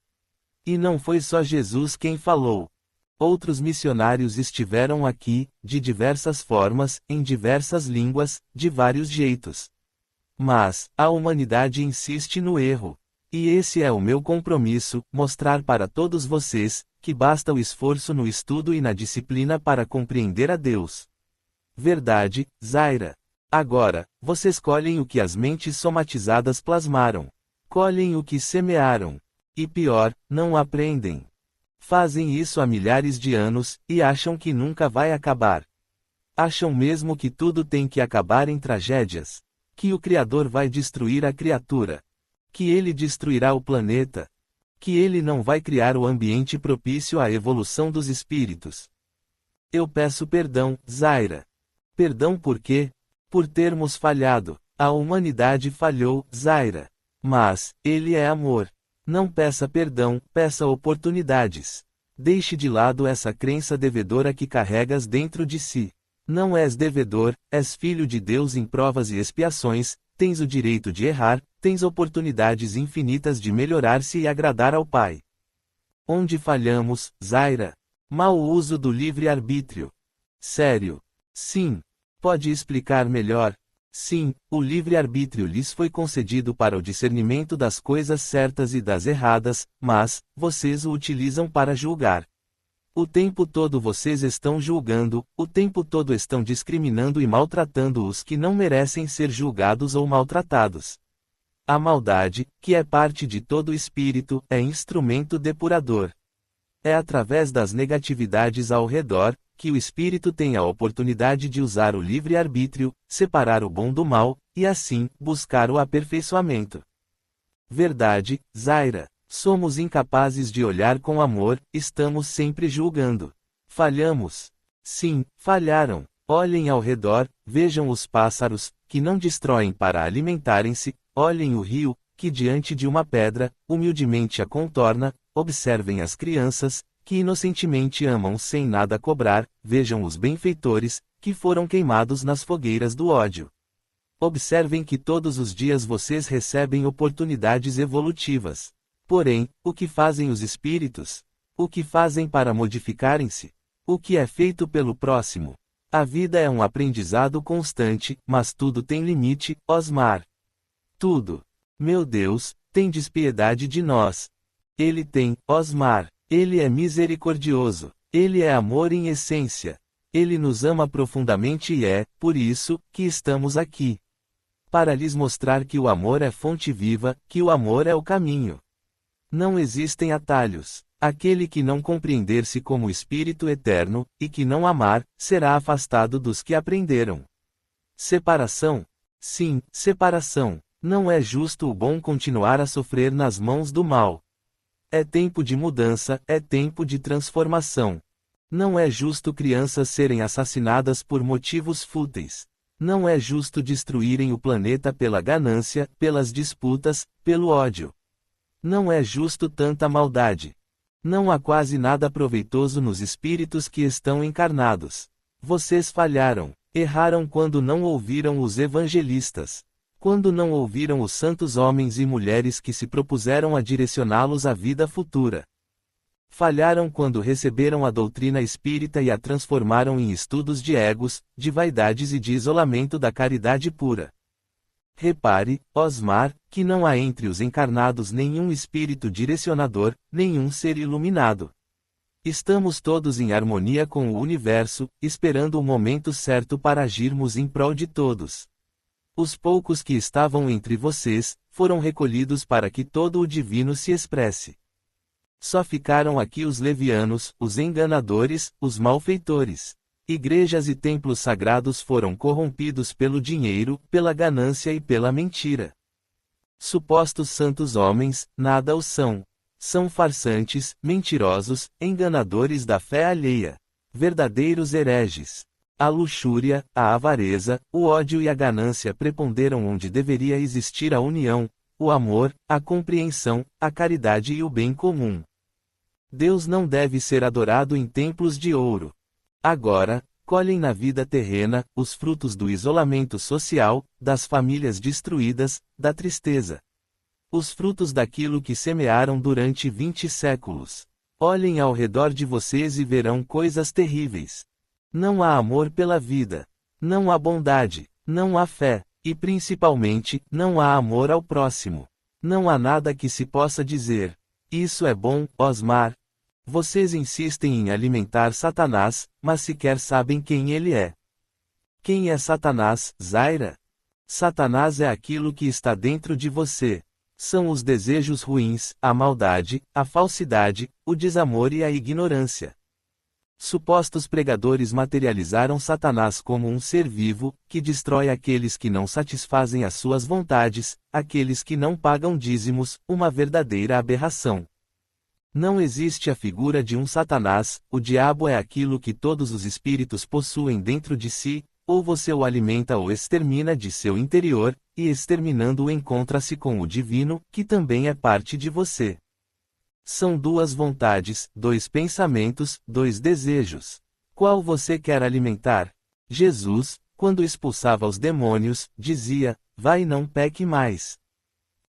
E não foi só Jesus quem falou. Outros missionários estiveram aqui, de diversas formas, em diversas línguas, de vários jeitos. Mas, a humanidade insiste no erro. E esse é o meu compromisso, mostrar para todos vocês, que basta o esforço no estudo e na disciplina para compreender a Deus. Verdade, Zaira. Agora, vocês colhem o que as mentes somatizadas plasmaram. Colhem o que semearam. E pior, não aprendem. Fazem isso há milhares de anos, e acham que nunca vai acabar. Acham mesmo que tudo tem que acabar em tragédias. Que o Criador vai destruir a criatura. Que ele destruirá o planeta. Que ele não vai criar o ambiente propício à evolução dos espíritos. Eu peço perdão, Zaira. Perdão por quê? Por termos falhado. A humanidade falhou, Zaira. Mas, ele é amor. Não peça perdão, peça oportunidades. Deixe de lado essa crença devedora que carregas dentro de si. Não és devedor, és filho de Deus em provas e expiações, tens o direito de errar, tens oportunidades infinitas de melhorar-se e agradar ao Pai. Onde falhamos, Zaira? Mau uso do livre-arbítrio. Sério. Sim. Pode explicar melhor? Sim, o livre-arbítrio lhes foi concedido para o discernimento das coisas certas e das erradas, mas, vocês o utilizam para julgar. O tempo todo vocês estão julgando, o tempo todo estão discriminando e maltratando os que não merecem ser julgados ou maltratados. A maldade, que é parte de todo espírito, é instrumento depurador. É através das negatividades ao redor, que o espírito tem a oportunidade de usar o livre-arbítrio, separar o bom do mal, e assim, buscar o aperfeiçoamento. Verdade, Zaira. Somos incapazes de olhar com amor, estamos sempre julgando. Falhamos. Sim, falharam. Olhem ao redor, vejam os pássaros, que não destroem para alimentarem-se, olhem o rio, que diante de uma pedra, humildemente a contorna, observem as crianças, que inocentemente amam sem nada cobrar, vejam os benfeitores, que foram queimados nas fogueiras do ódio. Observem que todos os dias vocês recebem oportunidades evolutivas. Porém, o que fazem os espíritos? O que fazem para modificarem-se? O que é feito pelo próximo? A vida é um aprendizado constante, mas tudo tem limite, Osmar. Tudo. Meu Deus, tendes piedade de nós. Ele tem, Osmar. Ele é misericordioso. Ele é amor em essência. Ele nos ama profundamente e é, por isso, que estamos aqui. Para lhes mostrar que o amor é fonte viva, que o amor é o caminho. Não existem atalhos. Aquele que não compreender-se como Espírito eterno, e que não amar, será afastado dos que aprenderam. Separação? Sim, separação. Não é justo o bom continuar a sofrer nas mãos do mal. É tempo de mudança, é tempo de transformação. Não é justo crianças serem assassinadas por motivos fúteis. Não é justo destruírem o planeta pela ganância, pelas disputas, pelo ódio. Não é justo tanta maldade. Não há quase nada proveitoso nos espíritos que estão encarnados. Vocês falharam, erraram quando não ouviram os evangelistas. Quando não ouviram os santos homens e mulheres que se propuseram a direcioná-los à vida futura. Falharam quando receberam a doutrina espírita e a transformaram em estudos de egos, de vaidades e de isolamento da caridade pura. Repare, Osmar, que não há entre os encarnados nenhum espírito direcionador, nenhum ser iluminado. Estamos todos em harmonia com o universo, esperando o momento certo para agirmos em prol de todos. Os poucos que estavam entre vocês, foram recolhidos para que todo o divino se expresse. Só ficaram aqui os levianos, os enganadores, os malfeitores. Igrejas e templos sagrados foram corrompidos pelo dinheiro, pela ganância e pela mentira. Supostos santos homens, nada o são. São farsantes, mentirosos, enganadores da fé alheia. Verdadeiros hereges. A luxúria, a avareza, o ódio e a ganância preponderam onde deveria existir a união, o amor, a compreensão, a caridade e o bem comum. Deus não deve ser adorado em templos de ouro. Agora, colhem na vida terrena, os frutos do isolamento social, das famílias destruídas, da tristeza. Os frutos daquilo que semearam durante 20 séculos. Olhem ao redor de vocês e verão coisas terríveis. Não há amor pela vida. Não há bondade. Não há fé. E principalmente, não há amor ao próximo. Não há nada que se possa dizer. Isso é bom, Osmar. Vocês insistem em alimentar Satanás, mas sequer sabem quem ele é. Quem é Satanás, Zaira? Satanás é aquilo que está dentro de você. São os desejos ruins, a maldade, a falsidade, o desamor e a ignorância. Supostos pregadores materializaram Satanás como um ser vivo, que destrói aqueles que não satisfazem as suas vontades, aqueles que não pagam dízimos, uma verdadeira aberração. Não existe a figura de um Satanás, o diabo é aquilo que todos os espíritos possuem dentro de si, ou você o alimenta ou extermina de seu interior, e exterminando-o encontra-se com o divino, que também é parte de você. São duas vontades, dois pensamentos, dois desejos. Qual você quer alimentar? Jesus, quando expulsava os demônios, dizia, vai e não peque mais.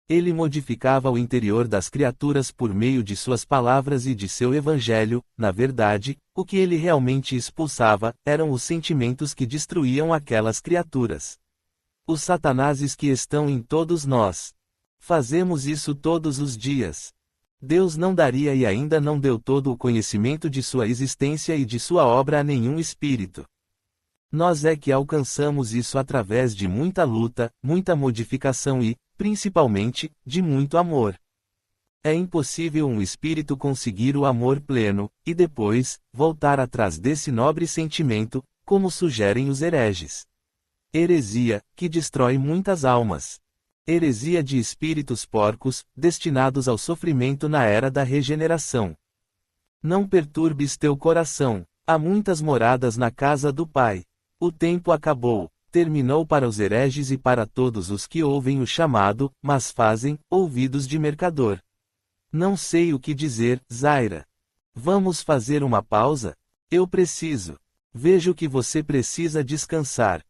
Ele modificava o interior das criaturas por meio de suas palavras e de seu evangelho, na verdade, o que ele realmente expulsava, eram os sentimentos que destruíam aquelas criaturas. Os satanases que estão em todos nós. Fazemos isso todos os dias. Deus não daria e ainda não deu todo o conhecimento de sua existência e de sua obra a nenhum espírito. Nós é que alcançamos isso através de muita luta, muita modificação e, principalmente, de muito amor. É impossível um espírito conseguir o amor pleno, e depois, voltar atrás desse nobre sentimento, como sugerem os hereges. Heresia, que destrói muitas almas. Heresia de espíritos porcos, destinados ao sofrimento na era da regeneração. Não perturbes teu coração. Há muitas moradas na casa do Pai. O tempo acabou. Terminou para os hereges e para todos os que ouvem o chamado, mas fazem, ouvidos de mercador. Não sei o que dizer, Zaira. Vamos fazer uma pausa? Eu preciso. Vejo que você precisa descansar.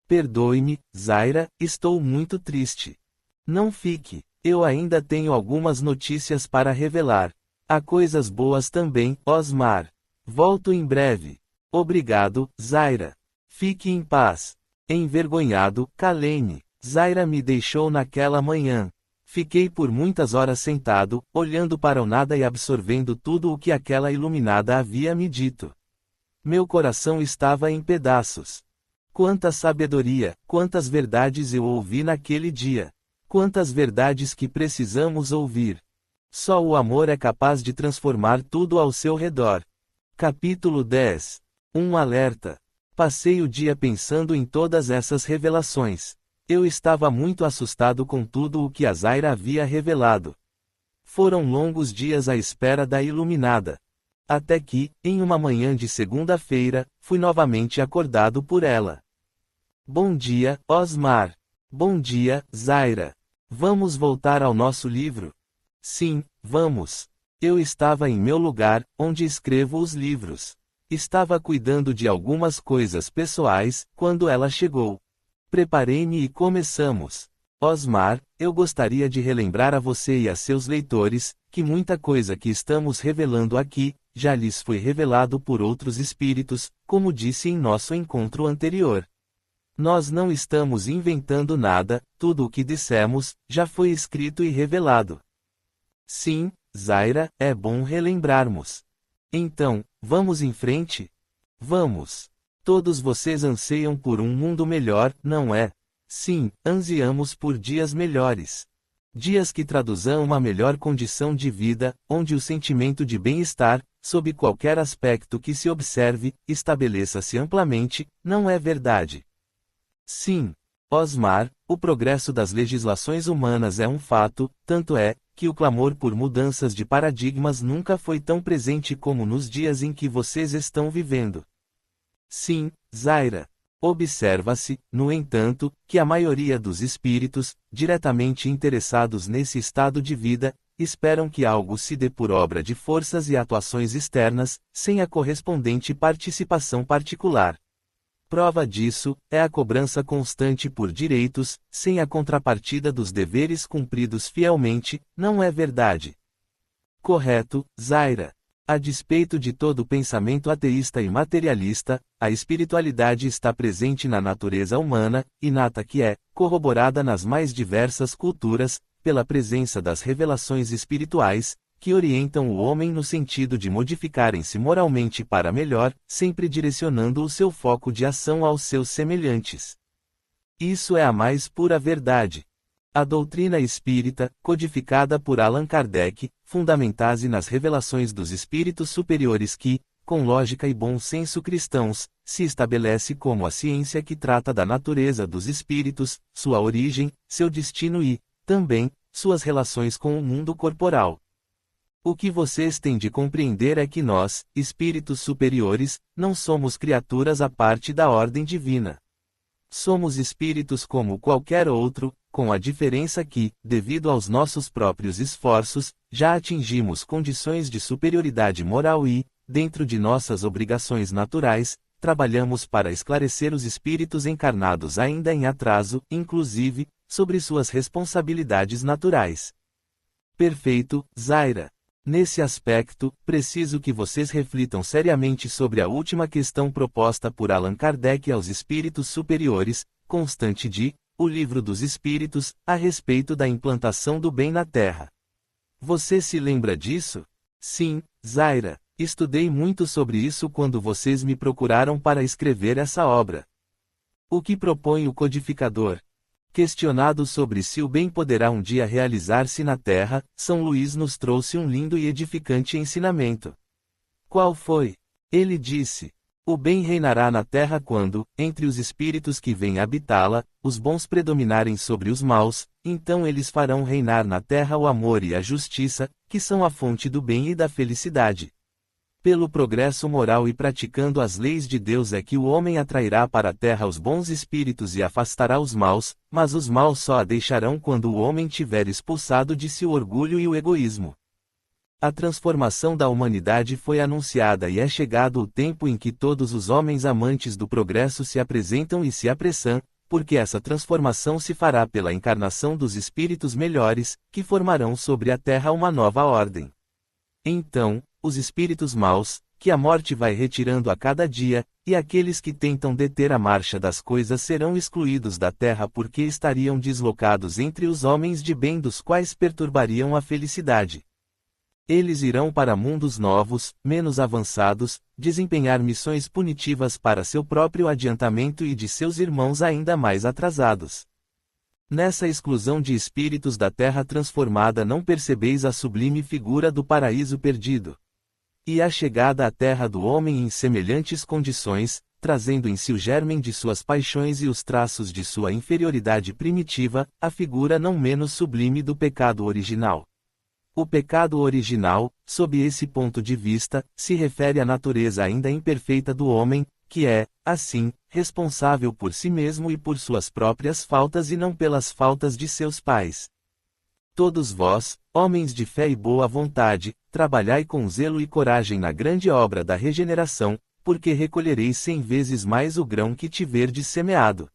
Perdoe-me, Zaira, estou muito triste. Não fique. Eu ainda tenho algumas notícias para revelar. Há coisas boas também, Osmar. Volto em breve. Obrigado, Zaira. Fique em paz. Envergonhado, calei-me. Zaira me deixou naquela manhã. Fiquei por muitas horas sentado, olhando para o nada e absorvendo tudo o que aquela iluminada havia me dito. Meu coração estava em pedaços. Quanta sabedoria, quantas verdades eu ouvi naquele dia. Quantas verdades que precisamos ouvir. Só o amor é capaz de transformar tudo ao seu redor. Capítulo 10. Um alerta. Passei o dia pensando em todas essas revelações. Eu estava muito assustado com tudo o que a Zaira havia revelado. Foram longos dias à espera da iluminada. Até que, em uma manhã de segunda-feira, fui novamente acordado por ela. Bom dia, Osmar. Bom dia, Zaira. Vamos voltar ao nosso livro? Sim, vamos. Eu estava em meu lugar, onde escrevo os livros. Estava cuidando de algumas coisas pessoais, quando ela chegou. Preparei-me e começamos. Osmar, eu gostaria de relembrar a você e a seus leitores, que muita coisa que estamos revelando aqui, já lhes foi revelado por outros espíritos, como disse em nosso encontro anterior. Nós não estamos inventando nada, tudo o que dissemos, já foi escrito e revelado. Sim, Zaira, é bom relembrarmos. Então, vamos em frente? Vamos. Todos vocês anseiam por um mundo melhor, não é? Sim, ansiamos por dias melhores. Dias que traduzam uma melhor condição de vida, onde o sentimento de bem-estar, sob qualquer aspecto que se observe, estabeleça-se amplamente, não é verdade? Sim. Osmar, o progresso das legislações humanas é um fato, tanto é, que o clamor por mudanças de paradigmas nunca foi tão presente como nos dias em que vocês estão vivendo. Sim, Zaira. Observa-se, no entanto, que a maioria dos espíritos, diretamente interessados nesse estado de vida, esperam que algo se dê por obra de forças e atuações externas, sem a correspondente participação particular. Prova disso, é a cobrança constante por direitos, sem a contrapartida dos deveres cumpridos fielmente, não é verdade? Correto, Zaira. A despeito de todo o pensamento ateísta e materialista, a espiritualidade está presente na natureza humana, inata que é, corroborada nas mais diversas culturas, pela presença das revelações espirituais, que orientam o homem no sentido de modificarem-se moralmente para melhor, sempre direcionando o seu foco de ação aos seus semelhantes. Isso é a mais pura verdade. A doutrina espírita, codificada por Allan Kardec, fundamenta-se nas revelações dos espíritos superiores que, com lógica e bom senso cristãos, se estabelece como a ciência que trata da natureza dos espíritos, sua origem, seu destino e, também, suas relações com o mundo corporal. O que vocês têm de compreender é que nós, espíritos superiores, não somos criaturas à parte da ordem divina. Somos espíritos como qualquer outro, com a diferença que, devido aos nossos próprios esforços, já atingimos condições de superioridade moral e, dentro de nossas obrigações naturais, trabalhamos para esclarecer os espíritos encarnados ainda em atraso, inclusive, sobre suas responsabilidades naturais. Perfeito, Zaira. Nesse aspecto, preciso que vocês reflitam seriamente sobre a última questão proposta por Allan Kardec aos espíritos superiores, constante de O Livro dos Espíritos, a respeito da implantação do bem na Terra. Você se lembra disso? Sim, Zaira. Estudei muito sobre isso quando vocês me procuraram para escrever essa obra. O que propõe o codificador? Questionado sobre se o bem poderá um dia realizar-se na Terra, São Luís nos trouxe um lindo e edificante ensinamento. Qual foi? Ele disse: o bem reinará na Terra quando, entre os espíritos que vêm habitá-la, os bons predominarem sobre os maus, então eles farão reinar na Terra o amor e a justiça, que são a fonte do bem e da felicidade. Pelo progresso moral e praticando as leis de Deus é que o homem atrairá para a terra os bons espíritos e afastará os maus, mas os maus só a deixarão quando o homem tiver expulsado de si o orgulho e o egoísmo. A transformação da humanidade foi anunciada e é chegado o tempo em que todos os homens amantes do progresso se apresentam e se apressam, porque essa transformação se fará pela encarnação dos espíritos melhores, que formarão sobre a terra uma nova ordem. Então, os espíritos maus, que a morte vai retirando a cada dia, E aqueles que tentam deter a marcha das coisas serão excluídos da terra porque estariam deslocados entre os homens de bem dos quais perturbariam a felicidade. Eles irão para mundos novos, menos avançados, desempenhar missões punitivas para seu próprio adiantamento e de seus irmãos ainda mais atrasados. Nessa exclusão de espíritos da terra transformada não percebeis a sublime figura do paraíso perdido. E a chegada à terra do homem em semelhantes condições, trazendo em si o germen de suas paixões e os traços de sua inferioridade primitiva, a figura não menos sublime do pecado original. O pecado original, sob esse ponto de vista, se refere à natureza ainda imperfeita do homem, que é, assim, responsável por si mesmo e por suas próprias faltas e não pelas faltas de seus pais. Todos vós, homens de fé e boa vontade, trabalhai com zelo e coragem na grande obra da regeneração, porque recolhereis 100 vezes mais o grão que tiverdes semeado.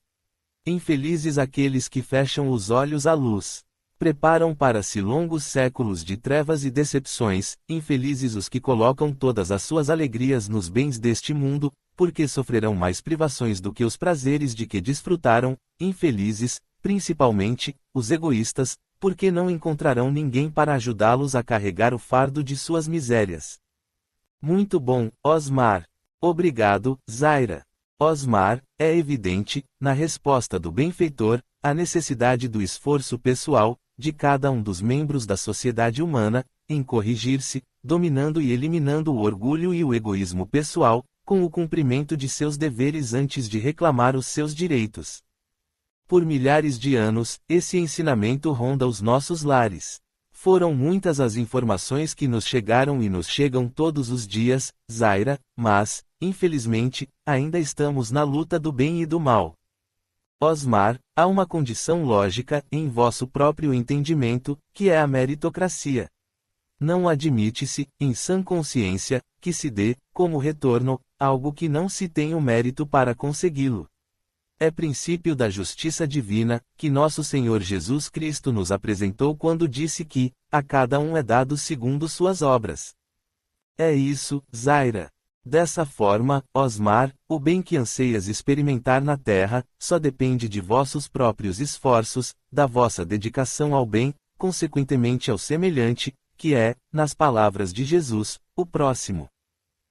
Infelizes aqueles que fecham os olhos à luz. Preparam para si longos séculos de trevas e decepções, infelizes os que colocam todas as suas alegrias nos bens deste mundo, porque sofrerão mais privações do que os prazeres de que desfrutaram, infelizes, principalmente, os egoístas, porque não encontrarão ninguém para ajudá-los a carregar o fardo de suas misérias. Muito bom, Osmar. Obrigado, Zaira. Osmar, é evidente, na resposta do benfeitor, a necessidade do esforço pessoal, de cada um dos membros da sociedade humana, em corrigir-se, dominando e eliminando o orgulho e o egoísmo pessoal, com o cumprimento de seus deveres antes de reclamar os seus direitos. Por milhares de anos, esse ensinamento ronda os nossos lares. Foram muitas as informações que nos chegaram e nos chegam todos os dias, Zaira, mas, infelizmente, ainda estamos na luta do bem e do mal. Osmar, há uma condição lógica, em vosso próprio entendimento, que é a meritocracia. Não admite-se, em sã consciência, que se dê, como retorno, algo que não se tem o mérito para consegui-lo. É princípio da justiça divina, que nosso Senhor Jesus Cristo nos apresentou quando disse que, a cada um é dado segundo suas obras. É isso, Zaira. Dessa forma, Osmar, o bem que anseias experimentar na terra, só depende de vossos próprios esforços, da vossa dedicação ao bem, consequentemente ao semelhante, que é, nas palavras de Jesus, o próximo.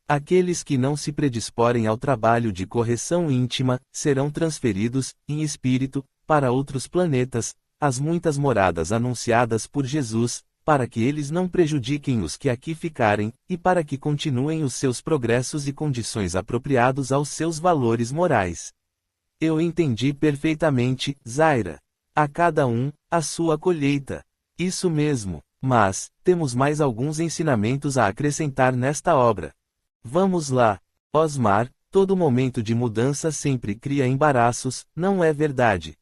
Aqueles que não se predisporem ao trabalho de correção íntima, serão transferidos, em espírito, para outros planetas, as muitas moradas anunciadas por Jesus, para que eles não prejudiquem os que aqui ficarem, e para que continuem os seus progressos e condições apropriados aos seus valores morais. Eu entendi perfeitamente, Zaira. A cada um, a sua colheita. Isso mesmo, mas, temos mais alguns ensinamentos a acrescentar nesta obra. Vamos lá. Osmar, todo momento de mudança sempre cria embaraços, não é verdade?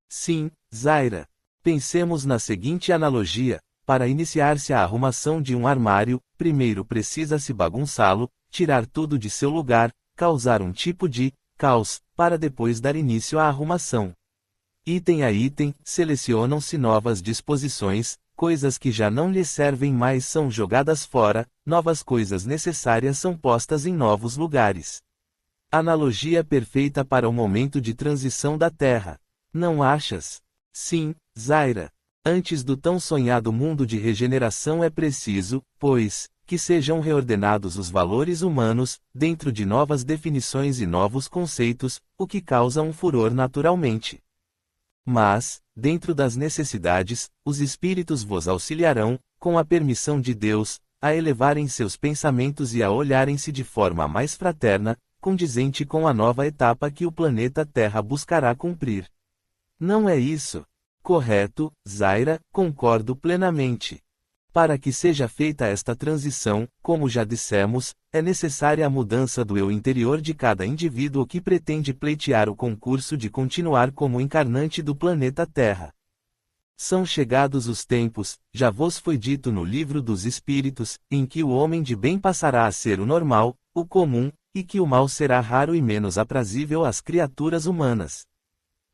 Sim, Zaira. Pensemos na seguinte analogia. Para iniciar-se a arrumação de um armário, primeiro precisa-se bagunçá-lo, tirar tudo de seu lugar, causar um tipo de caos, para depois dar início à arrumação. Item a item, selecionam-se novas disposições, coisas que já não lhe servem mais são jogadas fora, novas coisas necessárias são postas em novos lugares. Analogia perfeita para o momento de transição da Terra. Não achas? Sim, Zaira. Antes do tão sonhado mundo de regeneração é preciso, pois, que sejam reordenados os valores humanos, dentro de novas definições e novos conceitos, o que causa um furor naturalmente. Mas, dentro das necessidades, os espíritos vos auxiliarão, com a permissão de Deus, a elevarem seus pensamentos e a olharem-se de forma mais fraterna, condizente com a nova etapa que o planeta Terra buscará cumprir. Não é isso? Correto, Zaira, concordo plenamente. Para que seja feita esta transição, como já dissemos, é necessária a mudança do eu interior de cada indivíduo que pretende pleitear o concurso de continuar como encarnante do planeta Terra. São chegados os tempos, já vos foi dito no Livro dos Espíritos, em que o homem de bem passará a ser o normal, o comum, e que o mal será raro e menos aprazível às criaturas humanas.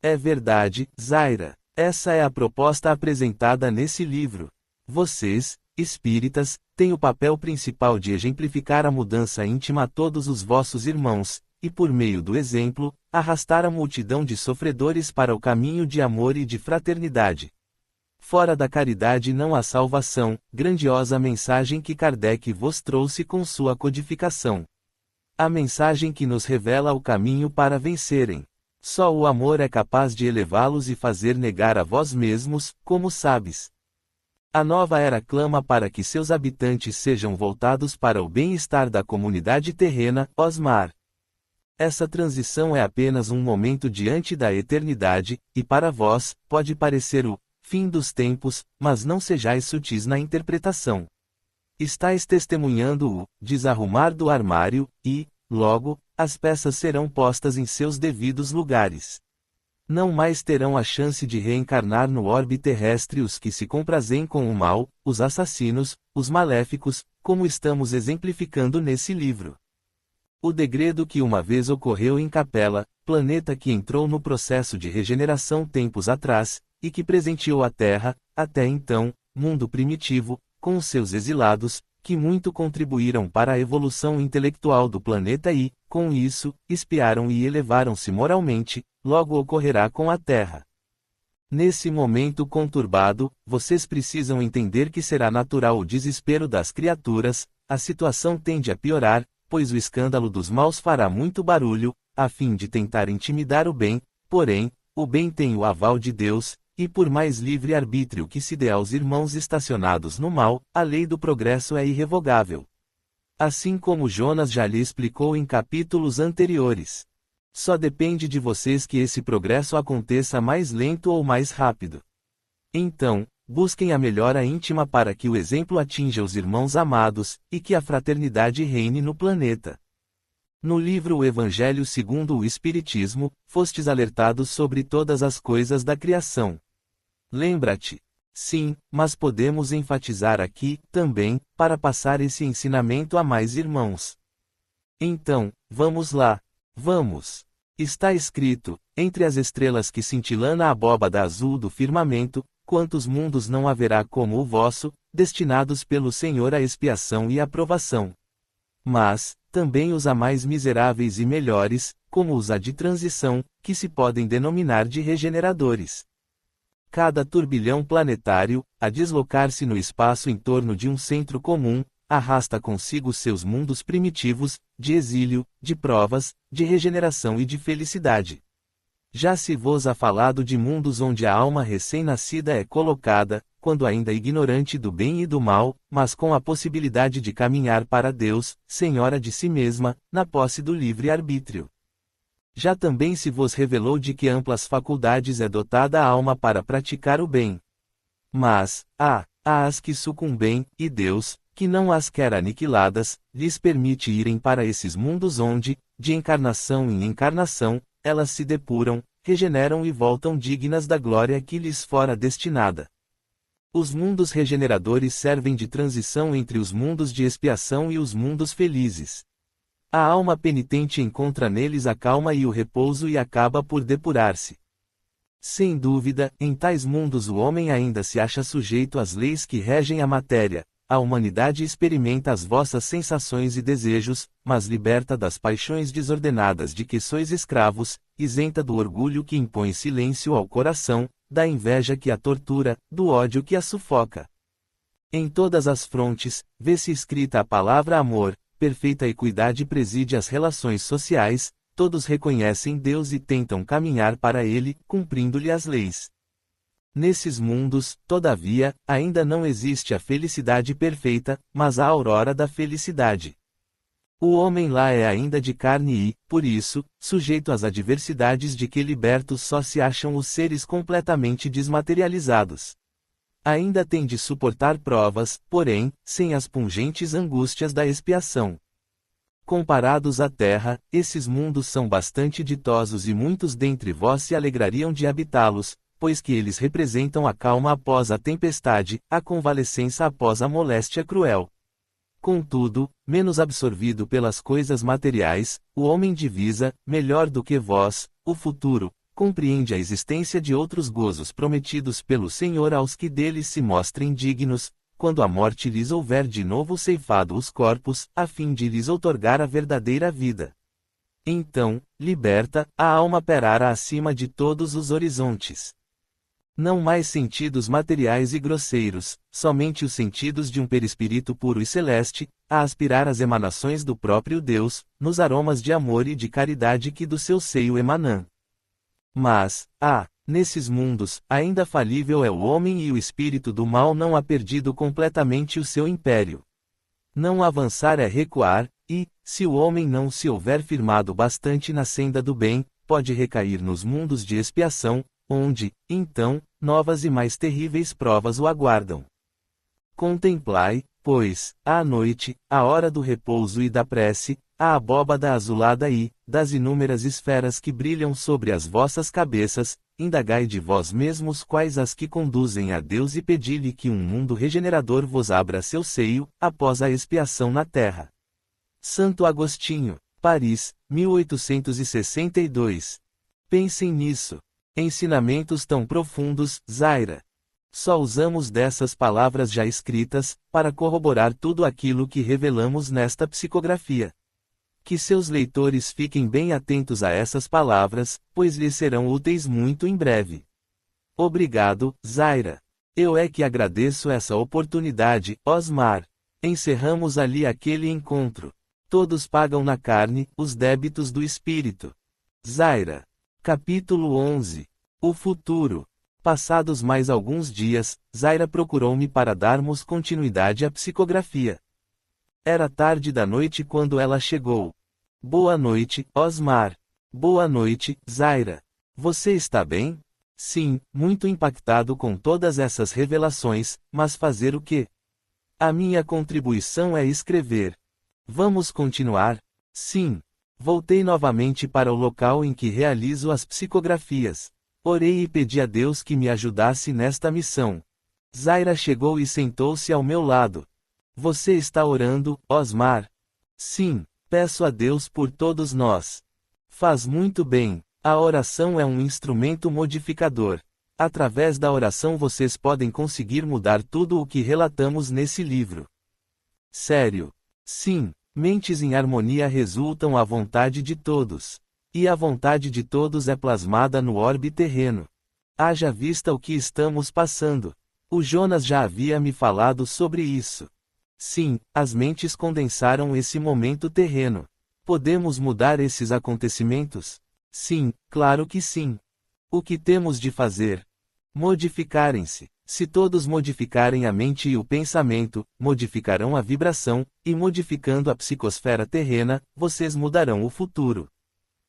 É verdade, Zaira. Essa é a proposta apresentada nesse livro. Vocês, espíritas, têm o papel principal de exemplificar a mudança íntima a todos os vossos irmãos, e por meio do exemplo, arrastar a multidão de sofredores para o caminho de amor e de fraternidade. Fora da caridade não há salvação, grandiosa mensagem que Kardec vos trouxe com sua codificação. A mensagem que nos revela o caminho para vencerem. Só o amor é capaz de elevá-los e fazer negar a vós mesmos, como sabes. A nova era clama para que seus habitantes sejam voltados para o bem-estar da comunidade terrena, Osmar. Essa transição é apenas um momento diante da eternidade, e para vós, pode parecer o fim dos tempos, mas não sejais sutis na interpretação. Estais testemunhando o desarrumar do armário, e, logo, as peças serão postas em seus devidos lugares. Não mais terão a chance de reencarnar no orbe terrestre os que se comprazem com o mal, os assassinos, os maléficos, como estamos exemplificando nesse livro. O degredo que uma vez ocorreu em Capela, planeta que entrou no processo de regeneração tempos atrás, e que presenteou a Terra, até então, mundo primitivo, com os seus exilados, que muito contribuíram para a evolução intelectual do planeta e, com isso, espiaram e elevaram-se moralmente, logo ocorrerá com a Terra. Nesse momento conturbado, vocês precisam entender que será natural o desespero das criaturas, a situação tende a piorar, pois o escândalo dos maus fará muito barulho, a fim de tentar intimidar o bem, porém, o bem tem o aval de Deus, e por mais livre-arbítrio que se dê aos irmãos estacionados no mal, a lei do progresso é irrevogável. Assim como Jonas já lhe explicou em capítulos anteriores. Só depende de vocês que esse progresso aconteça mais lento ou mais rápido. Então, busquem a melhora íntima para que o exemplo atinja os irmãos amados, e que a fraternidade reine no planeta. No livro O Evangelho segundo o Espiritismo, fostes alertados sobre todas as coisas da criação. Lembra-te. Sim, mas podemos enfatizar aqui, também, para passar esse ensinamento a mais irmãos. Então, vamos lá. Vamos. Está escrito, entre as estrelas que cintilam na abóbada azul do firmamento, quantos mundos não haverá como o vosso, destinados pelo Senhor à expiação e à provação. Mas, também os há mais miseráveis e melhores, como os há de transição, que se podem denominar de regeneradores. Cada turbilhão planetário, a deslocar-se no espaço em torno de um centro comum, arrasta consigo seus mundos primitivos, de exílio, de provas, de regeneração e de felicidade. Já se vos há falado de mundos onde a alma recém-nascida é colocada, quando ainda ignorante do bem e do mal, mas com a possibilidade de caminhar para Deus, senhora de si mesma, na posse do livre-arbítrio. Já também se vos revelou de que amplas faculdades é dotada a alma para praticar o bem. Mas, há as que sucumbem, e Deus, que não as quer aniquiladas, lhes permite irem para esses mundos onde, de encarnação em encarnação, elas se depuram, regeneram e voltam dignas da glória que lhes fora destinada. Os mundos regeneradores servem de transição entre os mundos de expiação e os mundos felizes. A alma penitente encontra neles a calma e o repouso e acaba por depurar-se. Sem dúvida, em tais mundos o homem ainda se acha sujeito às leis que regem a matéria, a humanidade experimenta as vossas sensações e desejos, mas liberta das paixões desordenadas de que sois escravos, isenta do orgulho que impõe silêncio ao coração, da inveja que a tortura, do ódio que a sufoca. Em todas as frontes, vê-se escrita a palavra amor, perfeita equidade preside as relações sociais, todos reconhecem Deus e tentam caminhar para Ele, cumprindo-lhe as leis. Nesses mundos, todavia, ainda não existe a felicidade perfeita, mas a aurora da felicidade. O homem lá é ainda de carne e, por isso, sujeito às adversidades de que libertos só se acham os seres completamente desmaterializados. Ainda tem de suportar provas, porém, sem as pungentes angústias da expiação. Comparados à terra, esses mundos são bastante ditosos e muitos dentre vós se alegrariam de habitá-los, pois que eles representam a calma após a tempestade, a convalescença após a moléstia cruel. Contudo, menos absorvido pelas coisas materiais, o homem divisa, melhor do que vós, o futuro, compreende a existência de outros gozos prometidos pelo Senhor aos que deles se mostrem dignos, quando a morte lhes houver de novo ceifado os corpos, a fim de lhes outorgar a verdadeira vida. Então, liberta, a alma perara acima de todos os horizontes. Não mais sentidos materiais e grosseiros, somente os sentidos de um perispírito puro e celeste, a aspirar as emanações do próprio Deus, nos aromas de amor e de caridade que do seu seio emanam. Mas, nesses mundos, ainda falível é o homem e o espírito do mal não há perdido completamente o seu império. Não avançar é recuar, e, se o homem não se houver firmado bastante na senda do bem, pode recair nos mundos de expiação, onde, então, novas e mais terríveis provas o aguardam. Contemplai, pois, à noite, a hora do repouso e da prece, a abóbada azulada e, das inúmeras esferas que brilham sobre as vossas cabeças, indagai de vós mesmos quais as que conduzem a Deus e pedi-lhe que um mundo regenerador vos abra seu seio, após a expiação na terra. Santo Agostinho, Paris, 1862. Pensem nisso. Ensinamentos tão profundos, Zaira. Só usamos dessas palavras já escritas, para corroborar tudo aquilo que revelamos nesta psicografia. Que seus leitores fiquem bem atentos a essas palavras, pois lhes serão úteis muito em breve. Obrigado, Zaira. Eu é que agradeço essa oportunidade, Osmar. Encerramos ali aquele encontro. Todos pagam na carne, os débitos do espírito. Zaira. Capítulo 11. O futuro. Passados mais alguns dias, Zaira procurou-me para darmos continuidade à psicografia. Era tarde da noite quando ela chegou. Boa noite, Osmar. Boa noite, Zaira. Você está bem? Sim, muito impactado com todas essas revelações, mas fazer o quê? A minha contribuição é escrever. Vamos continuar? Sim. Voltei novamente para o local em que realizo as psicografias. Orei e pedi a Deus que me ajudasse nesta missão. Zaira chegou e sentou-se ao meu lado. Você está orando, Osmar? Sim, peço a Deus por todos nós. Faz muito bem. A oração é um instrumento modificador. Através da oração vocês podem conseguir mudar tudo o que relatamos nesse livro. Sério? Sim, mentes em harmonia resultam à vontade de todos. E a vontade de todos é plasmada no orbe terreno. Haja vista o que estamos passando. O Jonas já havia me falado sobre isso. Sim, as mentes condensaram esse momento terreno. Podemos mudar esses acontecimentos? Sim, claro que sim. O que temos de fazer? Modificarem-se. Se todos modificarem a mente e o pensamento, modificarão a vibração, e modificando a psicosfera terrena, vocês mudarão o futuro.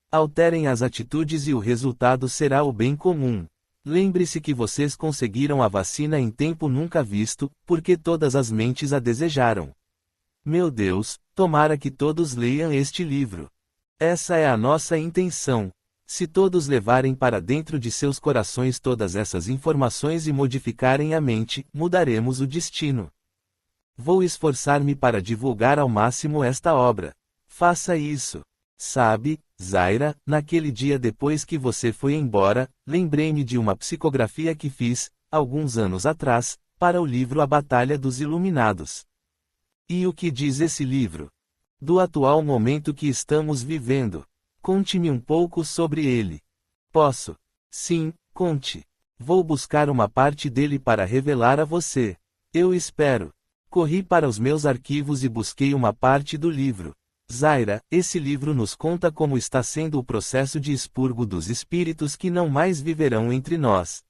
Alterem as atitudes e o resultado será o bem comum. Lembre-se que vocês conseguiram a vacina em tempo nunca visto, porque todas as mentes a desejaram. Meu Deus, tomara que todos leiam este livro. Essa é a nossa intenção. Se todos levarem para dentro de seus corações todas essas informações e modificarem a mente, mudaremos o destino. Vou esforçar-me para divulgar ao máximo esta obra. Faça isso. Sabe, Zaira, naquele dia depois que você foi embora, lembrei-me de uma psicografia que fiz, alguns anos atrás, para o livro A Batalha dos Iluminados. E o que diz esse livro? Do atual momento que estamos vivendo. Conte-me um pouco sobre ele. Posso? Sim, conte. Vou buscar uma parte dele para revelar a você. Eu espero. Corri para os meus arquivos e busquei uma parte do livro. Zaira, esse livro nos conta como está sendo o processo de expurgo dos espíritos que não mais viverão entre nós.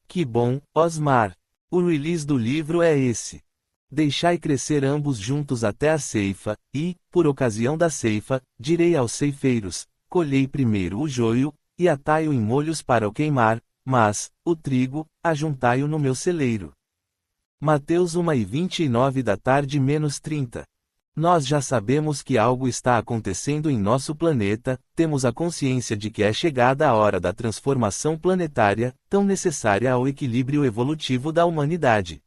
Que bom, Osmar. O release do livro é esse. Deixai crescer ambos juntos até a ceifa, e, por ocasião da ceifa, direi aos ceifeiros: colhei primeiro o joio, e atai-o em molhos para o queimar, mas, o trigo, ajuntai-o no meu celeiro. Mateus 1:29 da tarde menos 30. Nós já sabemos que algo está acontecendo em nosso planeta, temos a consciência de que é chegada a hora da transformação planetária, tão necessária ao equilíbrio evolutivo da humanidade.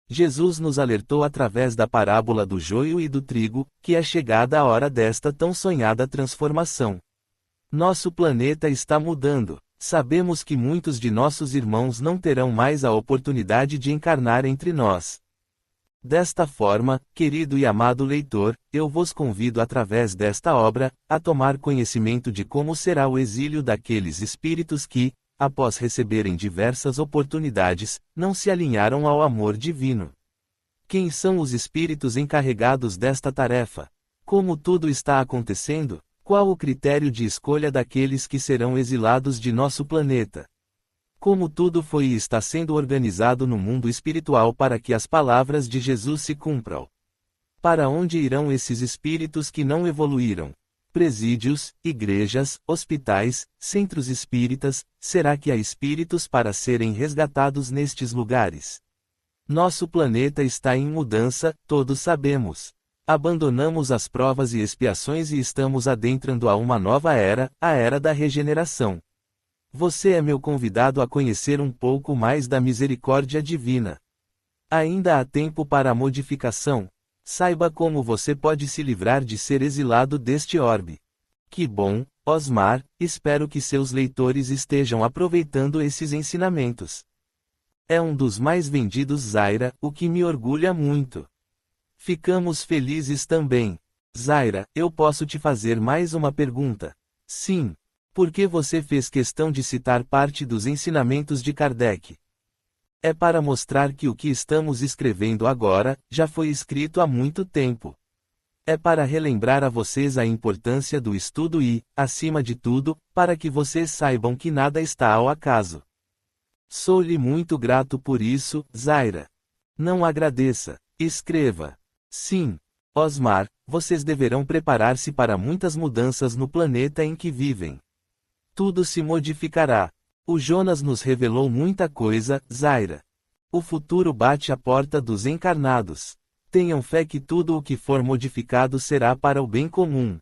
Jesus nos alertou através da parábola do joio e do trigo, que é chegada a hora desta tão sonhada transformação. Nosso planeta está mudando. Sabemos que muitos de nossos irmãos não terão mais a oportunidade de encarnar entre nós. Desta forma, querido e amado leitor, eu vos convido através desta obra, a tomar conhecimento de como será o exílio daqueles espíritos que, após receberem diversas oportunidades, não se alinharam ao amor divino. Quem são os espíritos encarregados desta tarefa? Como tudo está acontecendo? Qual o critério de escolha daqueles que serão exilados de nosso planeta? Como tudo foi e está sendo organizado no mundo espiritual para que as palavras de Jesus se cumpram? Para onde irão esses espíritos que não evoluíram? Presídios, igrejas, hospitais, centros espíritas, será que há espíritos para serem resgatados nestes lugares? Nosso planeta está em mudança, todos sabemos. Abandonamos as provas e expiações e estamos adentrando a uma nova era, a era da regeneração. Você é meu convidado a conhecer um pouco mais da misericórdia divina. Ainda há tempo para a modificação. Saiba como você pode se livrar de ser exilado deste orbe. Que bom, Osmar, espero que seus leitores estejam aproveitando esses ensinamentos. É um dos mais vendidos Zaira, o que me orgulha muito. Ficamos felizes também. Zaira, eu posso te fazer mais uma pergunta? Sim. Por que você fez questão de citar parte dos ensinamentos de Kardec? É para mostrar que o que estamos escrevendo agora, já foi escrito há muito tempo. É para relembrar a vocês a importância do estudo e, acima de tudo, para que vocês saibam que nada está ao acaso. Sou-lhe muito grato por isso, Zaira. Não agradeça. Escreva. Sim. Osmar, vocês deverão preparar-se para muitas mudanças no planeta em que vivem. Tudo se modificará. O Jonas nos revelou muita coisa, Zaira. O futuro bate à porta dos encarnados. Tenham fé que tudo o que for modificado será para o bem comum.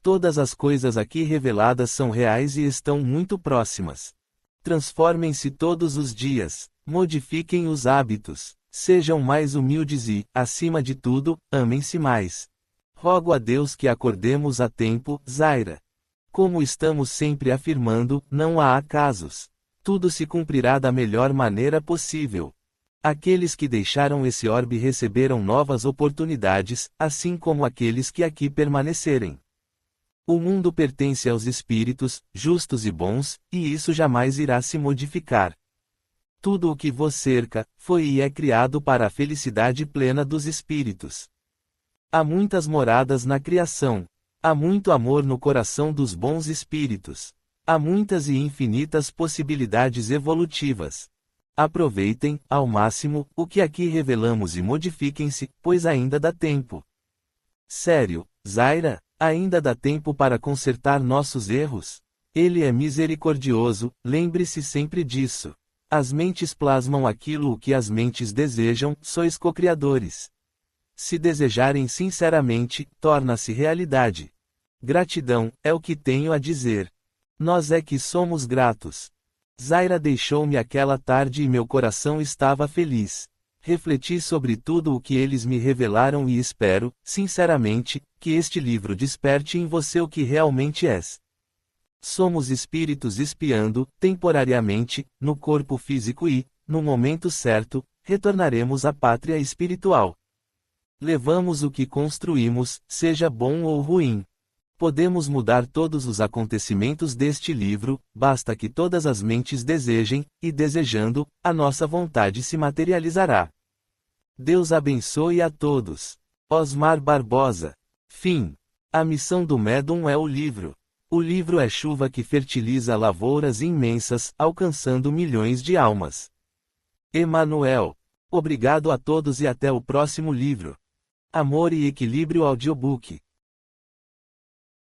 Todas as coisas aqui reveladas são reais e estão muito próximas. Transformem-se todos os dias. Modifiquem os hábitos. Sejam mais humildes e, acima de tudo, amem-se mais. Rogo a Deus que acordemos a tempo, Zaira. Como estamos sempre afirmando, não há acasos. Tudo se cumprirá da melhor maneira possível. Aqueles que deixaram esse orbe receberam novas oportunidades, assim como aqueles que aqui permanecerem. O mundo pertence aos espíritos, justos e bons, e isso jamais irá se modificar. Tudo o que vos cerca, foi e é criado para a felicidade plena dos espíritos. Há muitas moradas na criação. Há muito amor no coração dos bons espíritos. Há muitas e infinitas possibilidades evolutivas. Aproveitem, ao máximo, o que aqui revelamos e modifiquem-se, pois ainda dá tempo. Sério, Zaira, ainda dá tempo para consertar nossos erros? Ele é misericordioso, lembre-se sempre disso. As mentes plasmam aquilo o que as mentes desejam, sois co-criadores. Se desejarem sinceramente, torna-se realidade. Gratidão, é o que tenho a dizer. Nós é que somos gratos. Zaira deixou-me aquela tarde e meu coração estava feliz. Refleti sobre tudo o que eles me revelaram e espero, sinceramente, que este livro desperte em você o que realmente és. Somos espíritos espiando, temporariamente, no corpo físico e, no momento certo, retornaremos à pátria espiritual. Levamos o que construímos, seja bom ou ruim. Podemos mudar todos os acontecimentos deste livro, basta que todas as mentes desejem, e desejando, a nossa vontade se materializará. Deus abençoe a todos. Osmar Barbosa. Fim. A missão do médium é o livro. O livro é chuva que fertiliza lavouras imensas, alcançando milhões de almas. Emanuel. Obrigado a todos e até o próximo livro. Amor e Equilíbrio Audiobook.